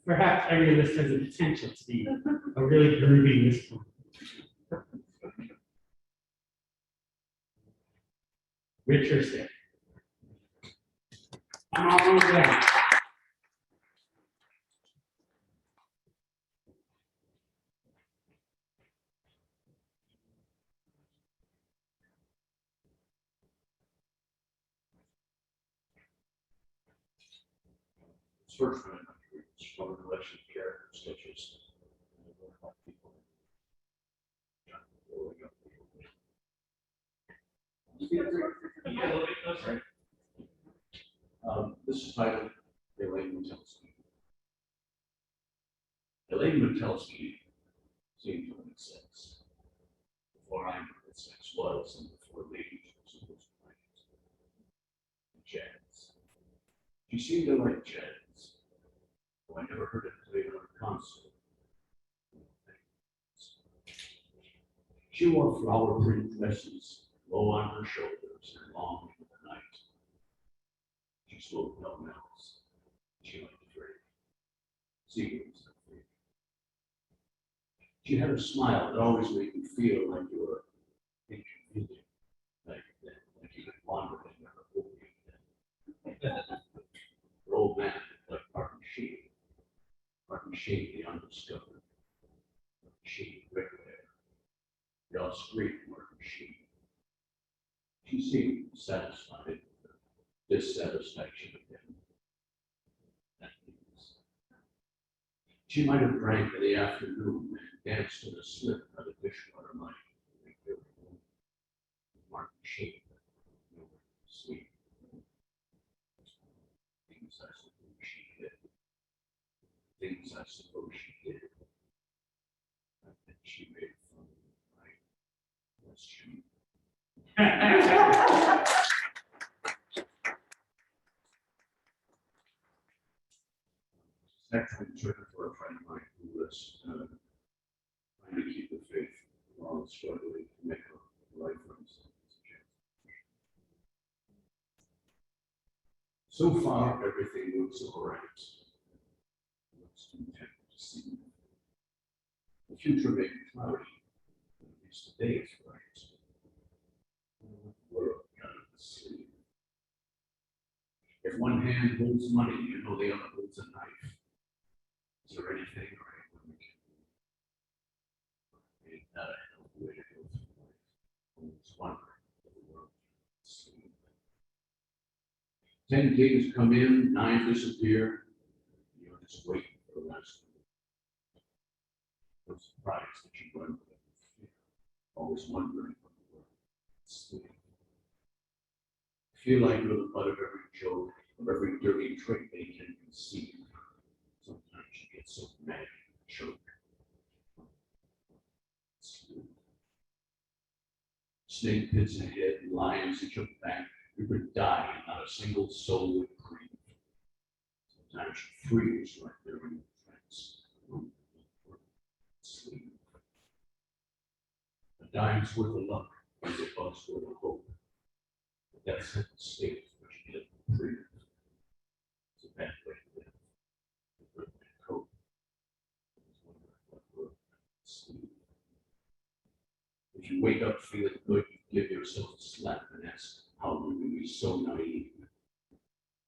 Perhaps every list has the potential to be a really groovy list poem. Rich or sick? I'm almost there. First one, it's from an election character sketches. This is titled Elaine Matelski. Elaine Matelski seemed to have sex before I knew what sex was and before ladies were supposed to like it. Jazz. She seemed to like jazz. I never heard it played on a concert. She wore flower print dresses low on her shoulders and long into the night. She smoked no melts. She liked to drink. Cigarettes and free. She had a smile that always made you feel like you were inconvenient, like you had wandered in her opium. Her old man like Martin Sheen. Martin Sheen, the undiscovered. Martin Sheen, red hair. They all screamed Martin Sheen. She seemed satisfied with the dissatisfaction of him. That means she might have drank in the afternoon and danced in a slip by the dishwater mine. Martin Sheen, sweet. Things I suppose she did. Things I suppose she did. I think she made fun of me, right? That's true. Actually, trying for a friend of mine who was trying to keep the faith while struggling to make a life for himself. So far, everything looks all right. Looks content to see. The future may be cloudy, but at least the day is bright. The world out of the sleep. If one hand holds money, you know the other holds a knife. Is there anything or anyone we can do? Ain't that a hell of a way to go through life? Always wondering if the world is sleep. 10 kings come in, 9 disappear. You're just waiting for the last one. No surprise that you run with it. Always wondering what the world is sleep. feel like you're the butt of every joke, of every dirty trick they can conceive. Sometimes you get so mad you choke. Snake pits ahead, lions at your back, you could die and not a single soul would grieve. Sometimes you freeze right there in your tracks. Sleep. A dime's worth of luck, and a buck's worth of hope. But that's not the state, but you get free. It's a bad way to live. A good way to cope. Sleep. If you wake up feeling good, you give yourself a slap and ask, how can we be so naive?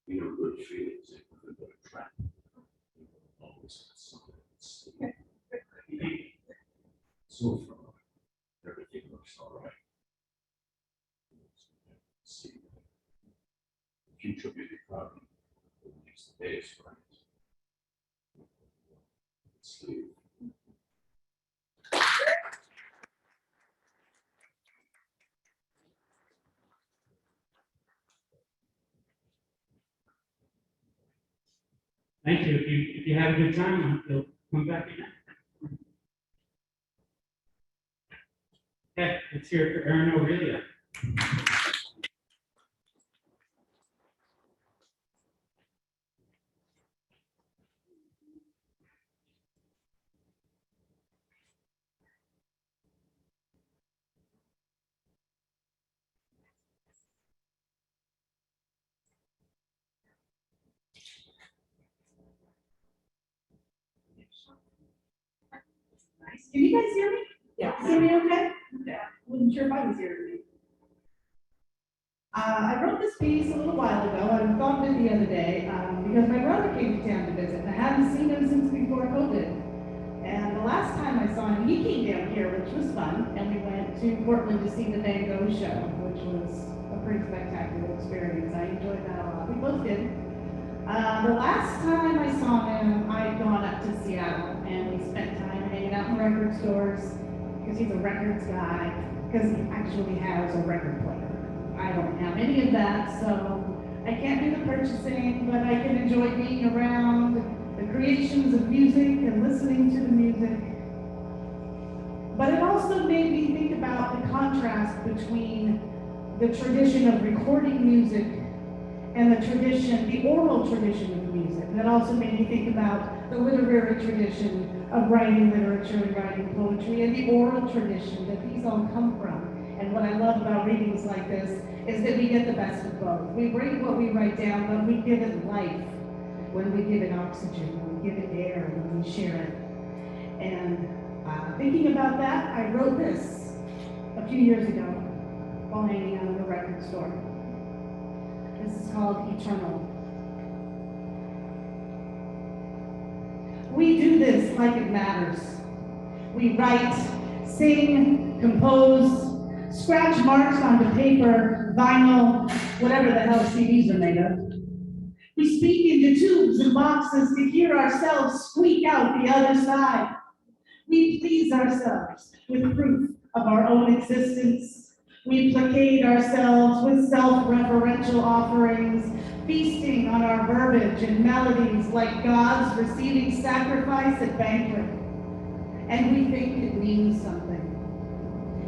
You know, good feelings ain't nothing but a trap. Always got something to sleep. So far, everything looks all right. See, the future will be proud. It makes the days bright. Sleep. Thank you. If you have a good time, you'll come back again. Okay, let's hear it for Erin Aurelia. Nice. Can you guys hear me? Yeah. Hear me okay? Yeah. Wasn't sure if I was hearing me. I wrote this piece a little while ago. I thought of it the other day because my brother came to town to visit. I hadn't seen him since before COVID. And the last time I saw him, he came down here, which was fun. And we went to Portland to see the Van Gogh show, which was a pretty spectacular experience. I enjoyed that a lot. We both did. The last time I saw him, I'd gone up to Seattle and we spent time hanging out in record stores because he's a records guy, because he actually has a record player. I don't have any of that, so I can't do the purchasing, but I can enjoy being around the creations of music and listening to the music. But it also made me think about the contrast between the tradition of recording music and the tradition, the oral tradition of music. That also made me think about the literary tradition of writing literature and writing poetry and the oral tradition that these all come from. And what I love about readings like this is that we get the best of both. We bring what we write down, but we give it life when we give it oxygen, when we give it air, when we share it. And thinking about that, I wrote this a few years ago while hanging out in the record store. This is called Eternal. We do this like it matters. We write, sing, compose, scratch marks onto paper, vinyl, whatever the hell CDs are made of. We speak into tubes and boxes to hear ourselves squeak out the other side. We please ourselves with proof of our own existence. We placate ourselves with self-referential offerings, feasting on our verbiage and melodies like gods receiving sacrifice at banquet. And we think it means something.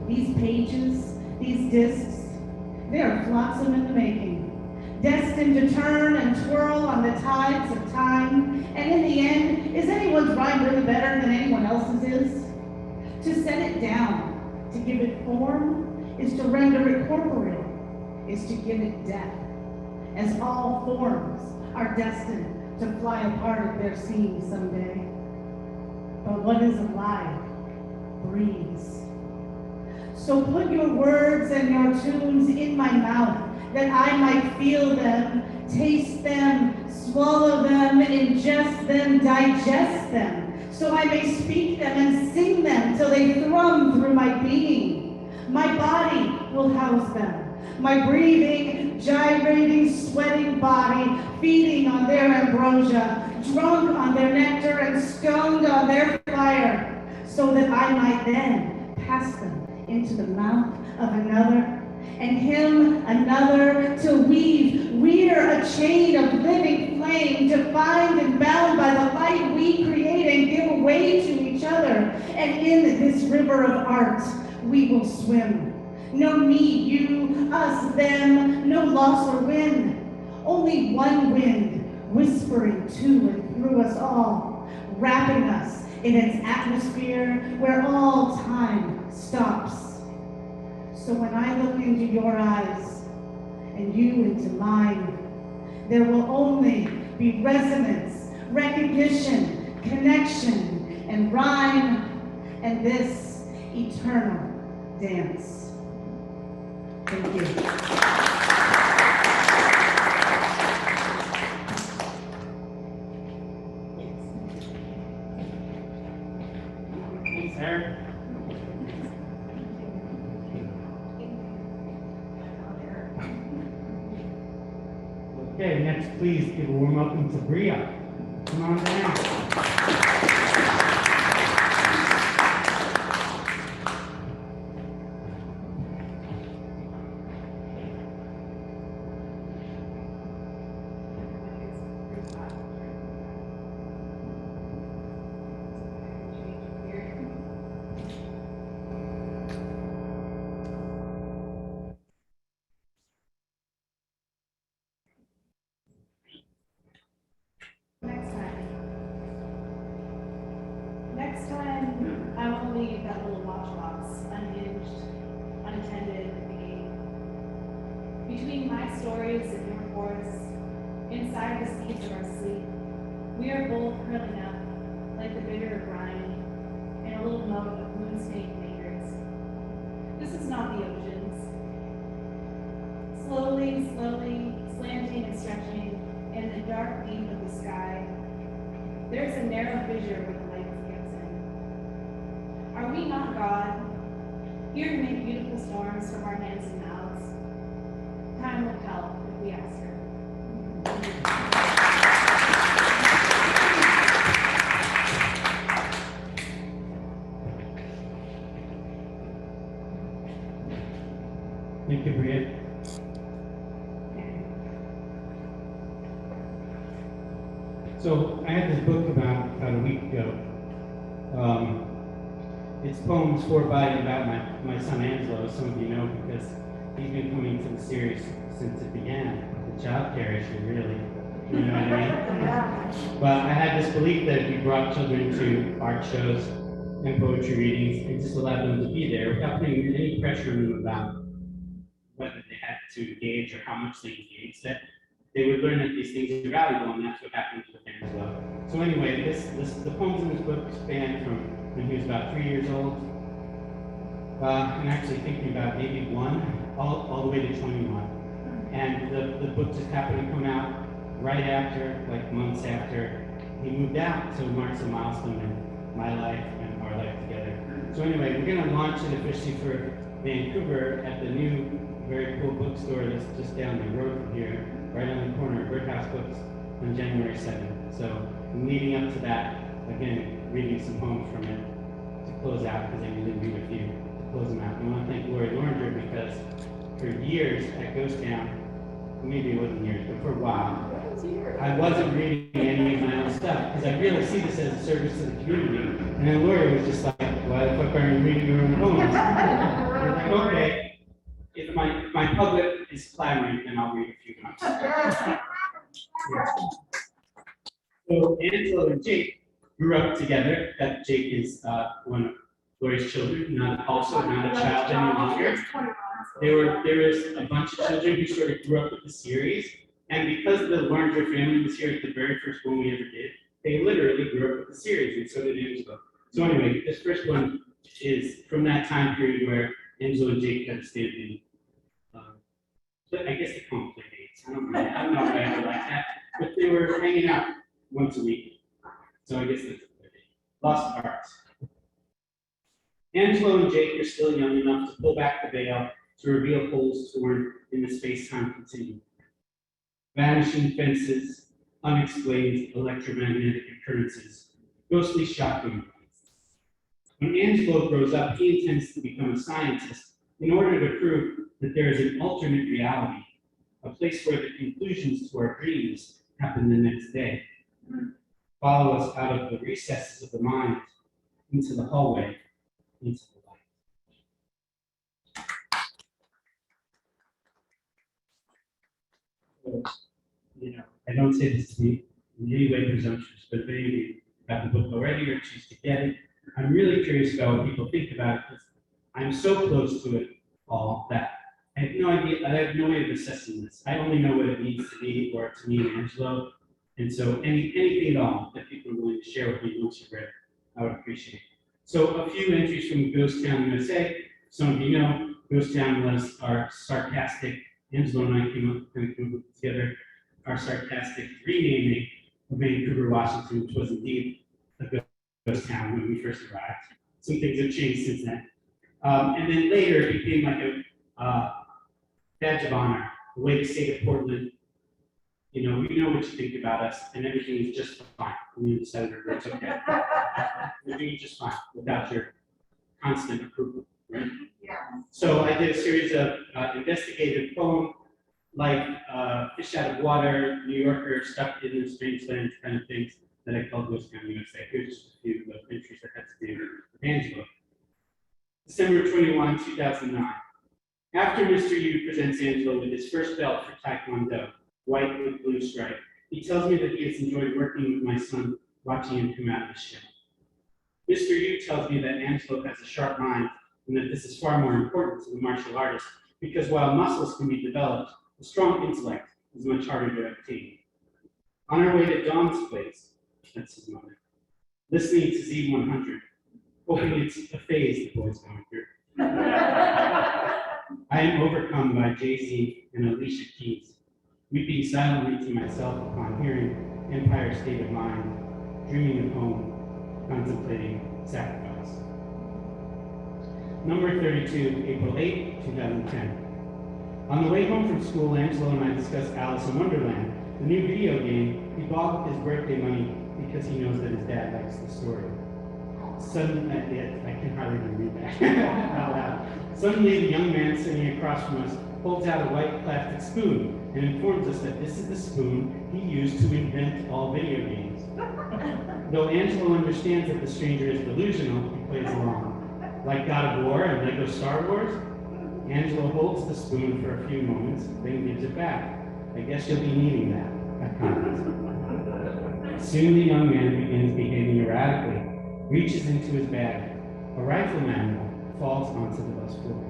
These pages, these discs, they are flotsam in the making, destined to turn and twirl on the tides of time. And in the end, is anyone's rhyme really better than anyone else's is? To set it down, to give it form, is to render it corporeal, is to give it death, as all forms are destined to fly apart at their seams someday. But what is alive breathes. So put your words and your tunes in my mouth, that I might feel them, taste them, swallow them, ingest them, digest them, so I may speak them and sing them till they thrum through my being. My body will house them, my breathing, gyrating, sweating body, feeding on their ambrosia, drunk on their nectar and stoned on their fire, so that I might then pass them into the mouth of another, and him another, to rear a chain of living flame, defined and bound by the light we create and give away to each other. And in this river of art, we will swim. No me, you, us, them, no loss or win. Only one wind whispering to and through us all, wrapping us in its atmosphere where all time stops. So when I look into your eyes and you into mine, there will only be resonance, recognition, connection, and rhyme, and this eternal dance. Thank you. Thanks, Eric. Okay, next, please give a warm welcome to Bria. Come on down. Next time, I will leave that little watch box unhinged, unattended at the gate. Between my stories and your reports, inside the seeds of our sleep, we are both curling up like the bitter brine and a little moat of moon-stained fingers. This is not the oceans. Slowly, slanting and stretching in the dark deep of the sky, there's a narrow fissure where the light gets in. Are we not God, here to make beautiful storms from our hands and mouths? Time will tell if we ask her. Thank you, Bria. So I had this book about a week ago. It's poems for by and about my son Angelo, as some of you know, because he's been coming to the series since it began. The child care issue, really. You know what I mean? But I had this belief that if we brought children to art shows and poetry readings and just allowed them to be there without putting any pressure on them about whether they had to engage or how much they engaged, that they would learn that these things are valuable, and that's what happened with Angelo. So anyway, the poems in this book span from when he was about 3 years old, and actually thinking about maybe 1, all the way to 21. And the book just happened to come out right after, like months after he moved out, so it marks a milestone in my life and our life together. So anyway, we're gonna launch it officially for Vancouver at the new, very cool bookstore that's just down the road from here, right on the corner of Birdhouse Books on January 7th. So I'm leading up to that, again, reading some poems from it to close out, because I usually read a few to close them out. I want to thank Lorenger because for years at Ghost Town, maybe it wasn't years, but for a while, I wasn't reading any of my own stuff because I really see this as a service to the community. And then Lori was just like, why the fuck aren't you reading your own poems? I was like, okay, if my public is clamoring, then I'll read a few poems. So Angelo and Jake grew up together. That Jake is one of Lori's children, also not a child any longer. There was a bunch of children who sort of grew up with the series, and because the Lorenger family was here at the very first one we ever did, they literally grew up with the series, and so did Angelo. So anyway, this first one is from that time period where Angelo and Jake had to stand in. But I guess they call them playdates. I don't know if I ever like that, but they were hanging out once a week. So I guess that's what they did. Lost Arts. Angelo and Jake are still young enough to pull back the veil to reveal holes torn in the space-time continuum. Vanishing fences, unexplained electromagnetic occurrences, ghostly shotgun. When Angelo grows up, he intends to become a scientist in order to prove that there is an alternate reality, a place where the conclusions to our dreams happen the next day. Follow us out of the recesses of the mind into the hallway, into the light. So, I don't say this to be in any way presumptuous, but if any of you got the book already or choose to get it, I'm really curious about what people think about it, because I'm so close to it all that I have no idea, I have no way of assessing this. I only know what it means to me or to me and Angelo. And so anything at all that people are willing to share with me once you've read it, I would appreciate it. So a few entries from Ghost Town, USA. Some of you know, Ghost Town was our sarcastic, Angelo and I came up together, our sarcastic renaming of Vancouver, Washington, which was indeed a ghost town when we first arrived. Some things have changed since then. And then later it became like a badge of honor, the way the state of Portland, we know what you think about us, and everything is just fine. We decided it's okay. We're doing just fine without your constant approval, right? Yeah. So I did a series of investigative poems, like Fish Out of Water, New Yorker, Stuck in the Strange Lands kind of things that I called Ghost Town USA. Here's just a few of the entries that had to do with Angelo. December 21, 2009. After Mr. Yu presents Angelo with his first belt for Taekwondo, white with blue stripe, he tells me that he has enjoyed working with my son, watching him come out of his shell. Mr. Yu tells me that Angelo has a sharp mind and that this is far more important to the martial artist because while muscles can be developed, a strong intellect is much harder to obtain. On our way to Dawn's place, that's his mother, listening to Z100, hoping it's a phase the boy's going through. I am overcome by Jay-Z and Alicia Keys, weeping silently to myself upon hearing Empire State of Mind, dreaming of home, contemplating sacrifice. Number 32, April 8, 2010. On the way home from school, Angelo and I discussed Alice in Wonderland, the new video game. He bought his birthday money because he knows that his dad likes the story. Suddenly, I can hardly even read that out loud. Suddenly, the young man sitting across from us holds out a white plastic spoon and informs us that this is the spoon he used to invent all video games. Though Angelo understands that the stranger is delusional, he plays along. Like God of War and Lego Star Wars, Angelo holds the spoon for a few moments, then gives it back. I guess you'll be needing that comment. Soon the young man begins behaving erratically, reaches into his bag. A rifle manual falls onto the bus floor.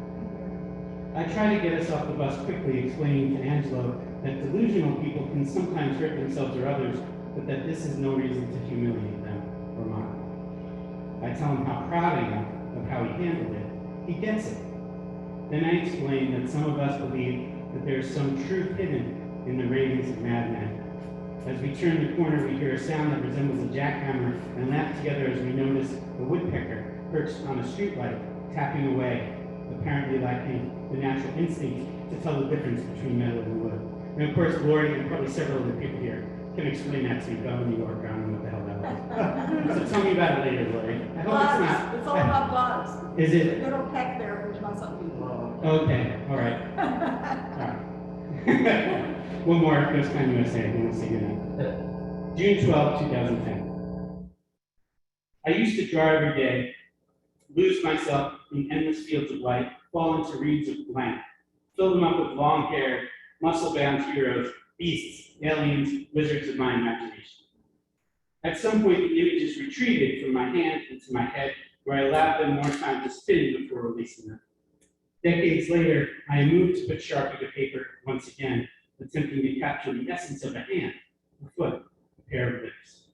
I try to get us off the bus quickly, explaining to Angelo that delusional people can sometimes hurt themselves or others, but that this is no reason to humiliate them or mock. I tell him how proud I am of how he handled it. He gets it. Then I explain that some of us believe that there is some truth hidden in the ravings of madmen. As we turn the corner, we hear a sound that resembles a jackhammer and laugh together as we notice a woodpecker perched on a streetlight, tapping away, apparently lacking the natural instinct to tell the difference between metal and wood. And of course, Lori and probably several other people here can explain that to you. Go to New York, I don't know what the hell that was. So tell me about it later, Lori. I hope it's not. It's all about bugs. Is it? Little peck there, which must not be. Okay, all right. All right. One more, Ghost Town USA, and we'll see you now. June 12, 2010. I used to draw every day, lose myself in endless fields of light, fall into reeds of blank, fill them up with long hair, muscle-bound heroes, beasts, aliens, wizards of my imagination. At some point, the images retreated from my hand into my head, where I allowed them more time to spin before releasing them. Decades later, I moved to put Sharpie to paper once again, attempting to capture the essence of a hand, a foot, a pair of lips.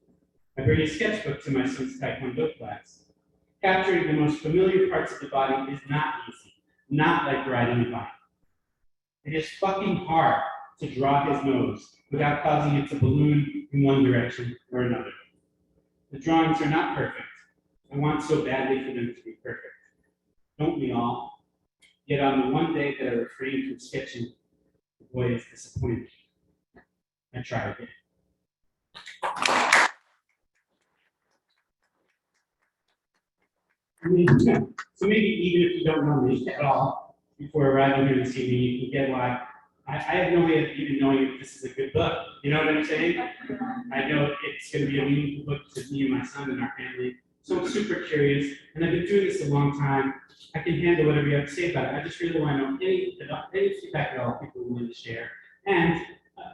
I bring a sketchbook to my son's Taekwondo class. Capturing the most familiar parts of the body is not easy, not like riding a bike. It is fucking hard to draw his nose without causing it to balloon in one direction or another. The drawings are not perfect. I want so badly for them to be perfect. Don't we all? Yet on the one day that I refrained from sketching, the boy is disappointed. I try again. So maybe even if you don't know me at all, before arriving here this evening, you can get why. I have no way of even knowing if this is a good book. You know what I'm saying? I know it's going to be a meaningful book to me and my son and our family. So I'm super curious, and I've been doing this a long time. I can handle whatever you have to say about it. I just really want to know any feedback at all people are willing to share. And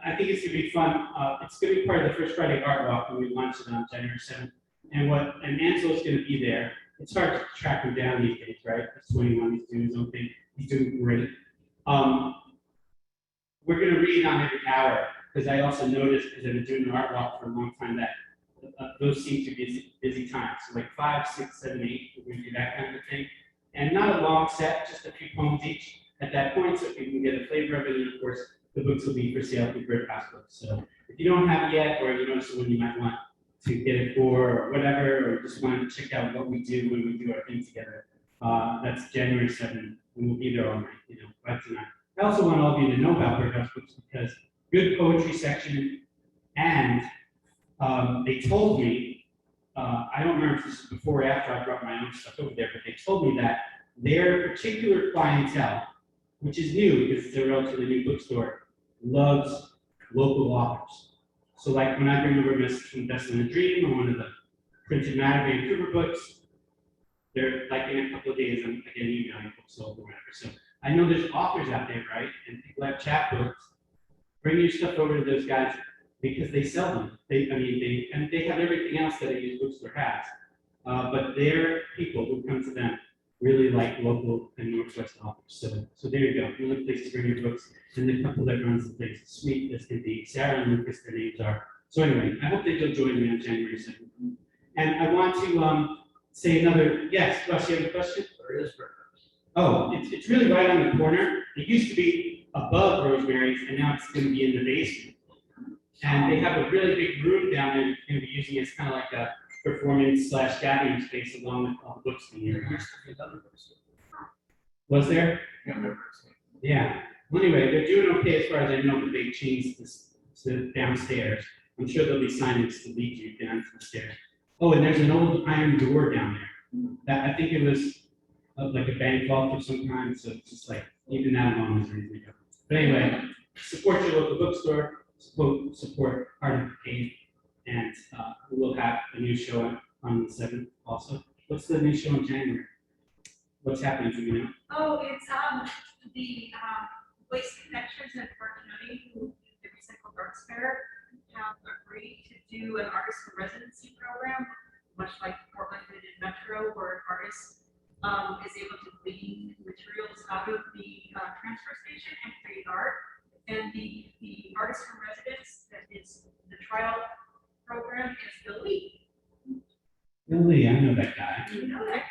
I think it's going to be fun. It's going to be part of the first Friday art walk when we launch it on January 7th. And Ansel's going to be there. It's hard to track him down these days, right? He's 21, he's doing his own thing. He's doing great. We're going to read on every hour, because I also noticed, because I've been doing the art walk for a long time, that those seem to be busy times. So like 5, 6, 7, 8, we're going to do that kind of thing. And not a long set, just a few poems each at that point, so people can get a flavor of it. And of course, the books will be for sale through Bird House Books. So if you don't have it yet, or you know someone you might want to get it for, or whatever, or just want to check out what we do when we do our thing together, that's January 7th, and we'll be there all night, 5 to 9. I also want all of you to know about Bird House Books because good poetry section, and they told me, I don't remember if this is before or after I brought my own stuff over there, but they told me that their particular clientele, which is new because it's a relatively new bookstore, loves local authors. So like when I bring over a message from Best in a Dream or one of the printed matter Vancouver books, they're like in a couple of days, I'm getting emailing books sold or whatever. So I know there's authors out there, right? And people have chapbooks. Bring your stuff over to those guys because they sell them. They have everything else that a used bookstore has. But their people who come to them really like local and Northwest authors. So there you go. Another place to bring your books. And the couple that runs the place is sweet as can be. Sarah and Lucas, their names are. So anyway, I hope that you'll join me on January 2nd. And I want to say another, yes, Russ, you have a question? There is for Oh, it's really right on the corner. It used to be above Rosemary's, and now it's going to be in the basement. And they have a really big room down there. You're going to be using it as kind of like a performance/gathering space along with all the books in here. Was there? Yeah. Well, anyway, they're doing okay as far as I know, but they changed this to downstairs. I'm sure there'll be signage to lead you down to the stairs. Oh, and there's an old iron door down there. That I think it was like a bank vault of some kind, so it's just like, even that alone is a reason to go. But anyway, support your local bookstore, support Art of Paige, and we'll have a new show on the 7th also. What's the new show in January? What's happening, do you know? Oh, it's the Waste Connections in Park County, who do the Recycled Arts Fair, have agreed to do an artist in residency program, much like Portland did in Metro, where an artist is able to glean materials out of the transfer station and create art. And the artist in residence that is the trial program is Billy. Billy, I know that guy. You know that guy.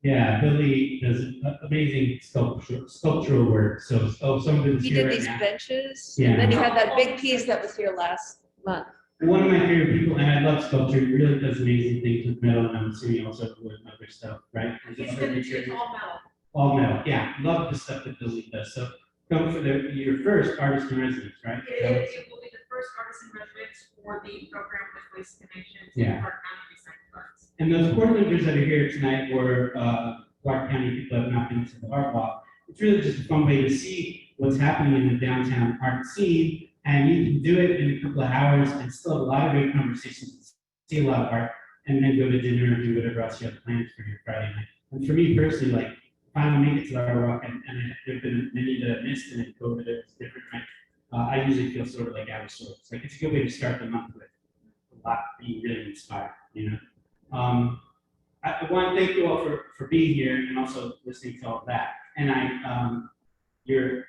Yeah, Billy does amazing sculptural work. So, some of it is He here did right these now. benches, Yeah. and then he had that big piece that was here last month. One of my favorite people, and I love sculpture, he really does amazing things with metal, and I'm assuming also with other stuff, right? He's gonna do all metal. All metal, yeah, love the stuff that Billy does. So come for your first artist in residence, right? It will be the first artist in residence for the program with Waste Connections Yeah. and Park County Recycled Arts. And those Portlanders that are here tonight, or Clark County people have not been to the art walk, it's really just a fun way to see what's happening in the downtown art scene. And you can do it in a couple of hours and still have a lot of great conversations, see a lot of art, and then go to dinner and do whatever else you have planned for your Friday night. And for me personally, like, finally make it to the art walk, and there have been many that I missed, and then COVID, it was different, right? I usually feel sort of like out of sorts. Like, it's a good way to start the month with a lot, being really inspired, I want to thank you all for being here and also listening to all of that. And your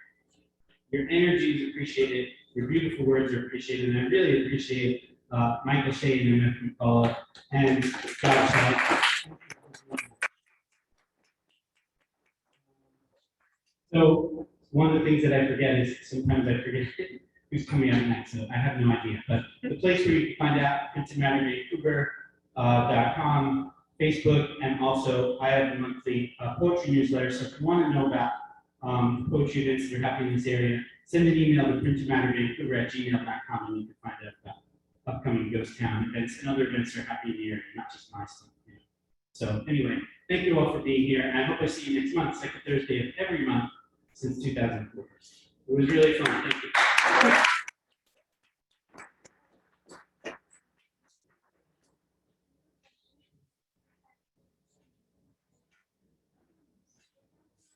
energy is appreciated. Your beautiful words are appreciated, and I really appreciate Michael Shay and McAuliffe and Josh. So one of the things that I forget is sometimes I forget who's coming out next, so I have no idea. But the place where you can find out, Vancouver.com, Facebook, and also I have a monthly poetry newsletter. So if you want to know about poetry events that are happening in this area, send an email to printermattervancouver@gmail.com and you can find out about upcoming ghost town events and other events that are happening in the area, not just my stuff. So anyway, thank you all for being here, and I hope I see you next month, second Thursday of every month, since 2004. It was really fun. Thank you.